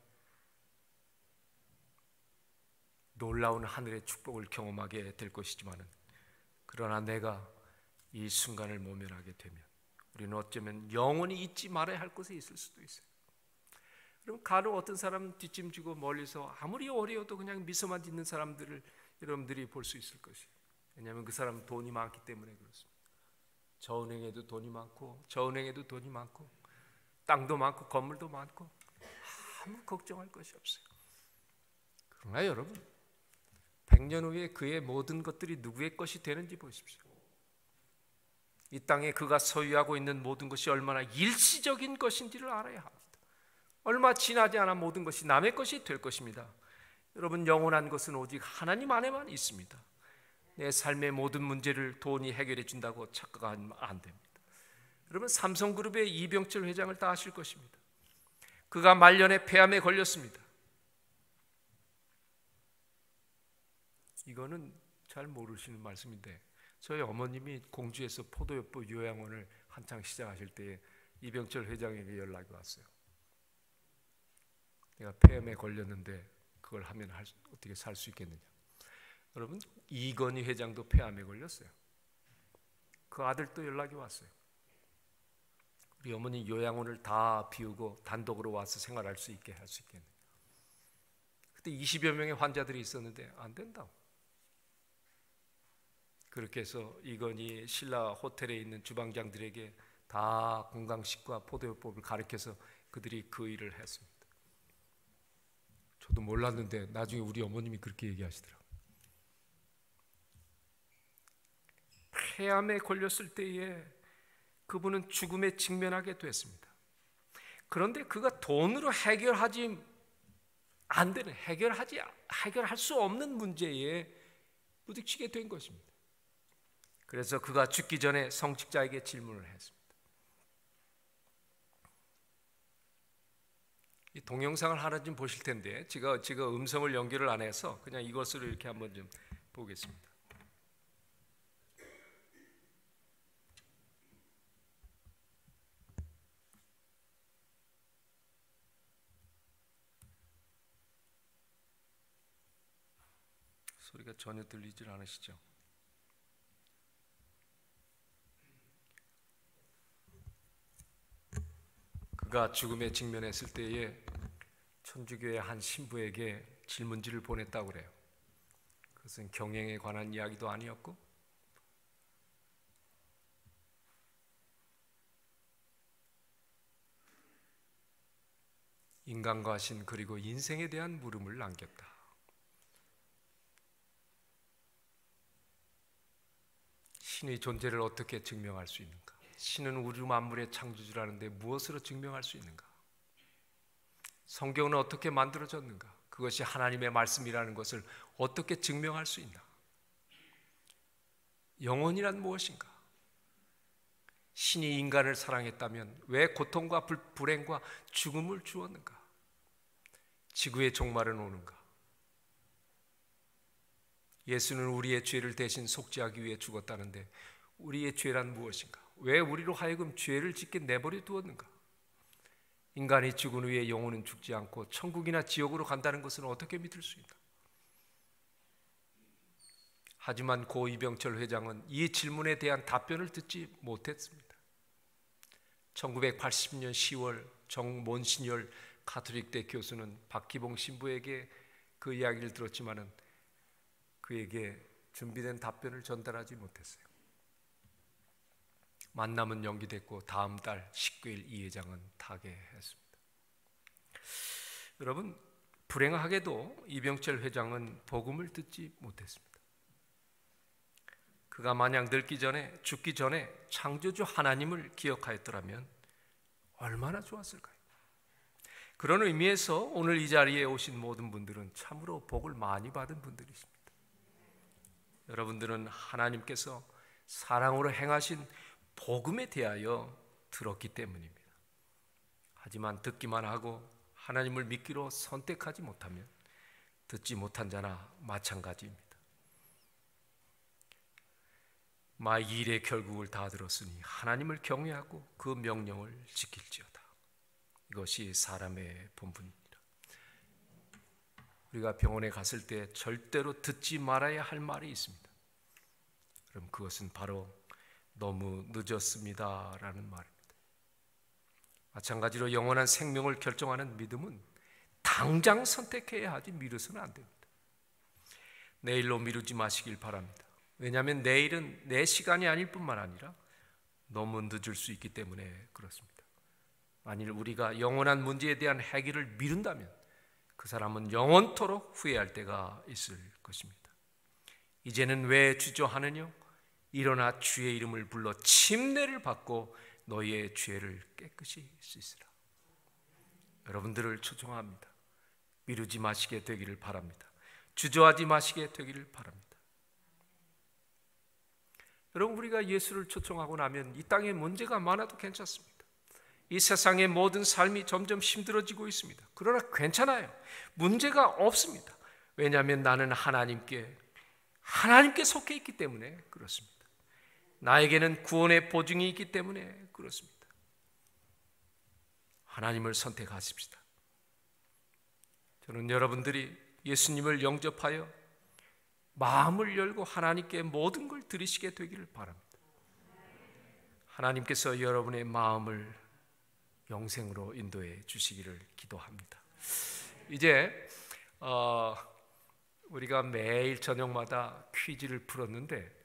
놀라운 하늘의 축복을 경험하게 될 것이지만 그러나 내가 이 순간을 모면하게 되면 우리는 어쩌면 영원히 잊지 말아야 할 곳에 있을 수도 있어요. 그럼 간혹 어떤 사람은 뒷짐지고 멀리서 아무리 어려워도 그냥 미소만 짓는 사람들을 여러분들이 볼 수 있을 것이에요. 왜냐하면 그 사람은 돈이 많기 때문에 그렇습니다. 저 은행에도 돈이 많고 저 은행에도 돈이 많고 땅도 많고 건물도 많고 아무 걱정할 것이 없어요. 그러나 여러분 100년 후에 그의 모든 것들이 누구의 것이 되는지 보십시오. 이 땅에 그가 소유하고 있는 모든 것이 얼마나 일시적인 것인지를 알아야 합니다. 얼마 지나지 않아 모든 것이 남의 것이 될 것입니다. 여러분 영원한 것은 오직 하나님 안에만 있습니다. 내 삶의 모든 문제를 돈이 해결해 준다고 착각하면 안 됩니다. 여러분 삼성그룹의 이병철 회장을 다 아실 것입니다. 그가 말년에 폐암에 걸렸습니다. 이거는 잘 모르시는 말씀인데 저희 어머님이 공주에서 포도협부 요양원을 한창 시작하실 때에 이병철 회장에게 연락이 왔어요. 내가 폐암에 걸렸는데 그걸 하면 어떻게 살 수 있겠느냐. 여러분 이건희 회장도 폐암에 걸렸어요. 그 아들도 연락이 왔어요. 우리 어머니 요양원을 다 비우고 단독으로 와서 생활할 수 있게 할 수 있겠느냐. 그때 20여 명의 환자들이 있었는데 안 된다고. 그렇게 해서 이건희 신라 호텔에 있는 주방장들에게 다 건강식과 포도요법을 가르쳐서 그들이 그 일을 했습니다. 저도 몰랐는데 나중에 우리 어머님이 그렇게 얘기하시더라고요. 폐암에 걸렸을 때에 그분은 죽음에 직면하게 됐습니다. 그런데 그가 돈으로 해결하지 안 되는 해결할 수 없는 문제에 부딪히게 된 것입니다. 그래서 그가 죽기 전에 성직자에게 질문을 했습니다. 이 동영상을 하나 좀 보실 텐데 제가 음성을 연결을 안 해서 그냥 이것으로 이렇게 한번 좀 보겠습니다. 소리가 전혀 들리질 않으시죠? 그가 죽음에 직면했을 때에 천주교의 한 신부에게 질문지를 보냈다고 그래요. 그것은 경영에 관한 이야기도 아니었고 인간과 신 그리고 인생에 대한 물음을 남겼다. 신의 존재를 어떻게 증명할 수 있는가? 신은 우주 만물의 창조주라는데 무엇으로 증명할 수 있는가? 성경은 어떻게 만들어졌는가? 그것이 하나님의 말씀이라는 것을 어떻게 증명할 수 있나? 영혼이란 무엇인가? 신이 인간을 사랑했다면 왜 고통과 불행과 죽음을 주었는가? 지구의 종말은 오는가? 예수는 우리의 죄를 대신 속죄하기 위해 죽었다는데 우리의 죄란 무엇인가? 왜 우리로 하여금 죄를 짓게 내버려 두었는가? 인간이 죽은 후에 영혼은 죽지 않고 천국이나 지옥으로 간다는 것은 어떻게 믿을 수 있나? 하지만 고 이병철 회장은 이 질문에 대한 답변을 듣지 못했습니다. 1980년 10월 정몬신열 가톨릭대 교수는 박기봉 신부에게 그 이야기를 들었지만은 그에게 준비된 답변을 전달하지 못했어요. 만남은 연기됐고 다음 달 19일 이 회장은 타계했습니다. 여러분, 불행하게도 이병철 회장은 복음을 듣지 못했습니다. 그가 만약 늙기 전에, 죽기 전에 창조주 하나님을 기억하였더라면 얼마나 좋았을까요? 그런 의미에서 오늘 이 자리에 오신 모든 분들은 참으로 복을 많이 받은 분들이십니다. 여러분들은 하나님께서 사랑으로 행하신 복음에 대하여 들었기 때문입니다. 하지만 듣기만 하고 하나님을 믿기로 선택하지 못하면 듣지 못한 자나 마찬가지입니다. 마의 일의 결국을 다 들었으니 하나님을 경외하고 그 명령을 지킬지어다. 이것이 사람의 본분입니다. 우리가 병원에 갔을 때 절대로 듣지 말아야 할 말이 있습니다. 그럼 그것은 바로 너무 늦었습니다 라는 말입니다. 마찬가지로 영원한 생명을 결정하는 믿음은 당장 선택해야 하지 미루서는 안 됩니다. 내일로 미루지 마시길 바랍니다. 왜냐하면 내일은 내 시간이 아닐 뿐만 아니라 너무 늦을 수 있기 때문에 그렇습니다. 만일 우리가 영원한 문제에 대한 해결을 미룬다면 그 사람은 영원토록 후회할 때가 있을 것입니다. 이제는 왜 주저하느냐? 일어나 주의 이름을 불러 침례를 받고 너희의 죄를 깨끗이 씻으라. 여러분들을 초청합니다. 미루지 마시게 되기를 바랍니다. 주저하지 마시게 되기를 바랍니다. 여러분, 우리가 예수를 초청하고 나면 이 땅에 문제가 많아도 괜찮습니다. 이 세상의 모든 삶이 점점 힘들어지고 있습니다. 그러나 괜찮아요. 문제가 없습니다. 왜냐하면 나는 하나님께 속해 있기 때문에 그렇습니다. 나에게는 구원의 보증이 있기 때문에 그렇습니다. 하나님을 선택하십시다. 저는 여러분들이 예수님을 영접하여 마음을 열고 하나님께 모든 걸 드리시게 되기를 바랍니다. 하나님께서 여러분의 마음을 영생으로 인도해 주시기를 기도합니다. 이제 우리가 매일 저녁마다 퀴즈를 풀었는데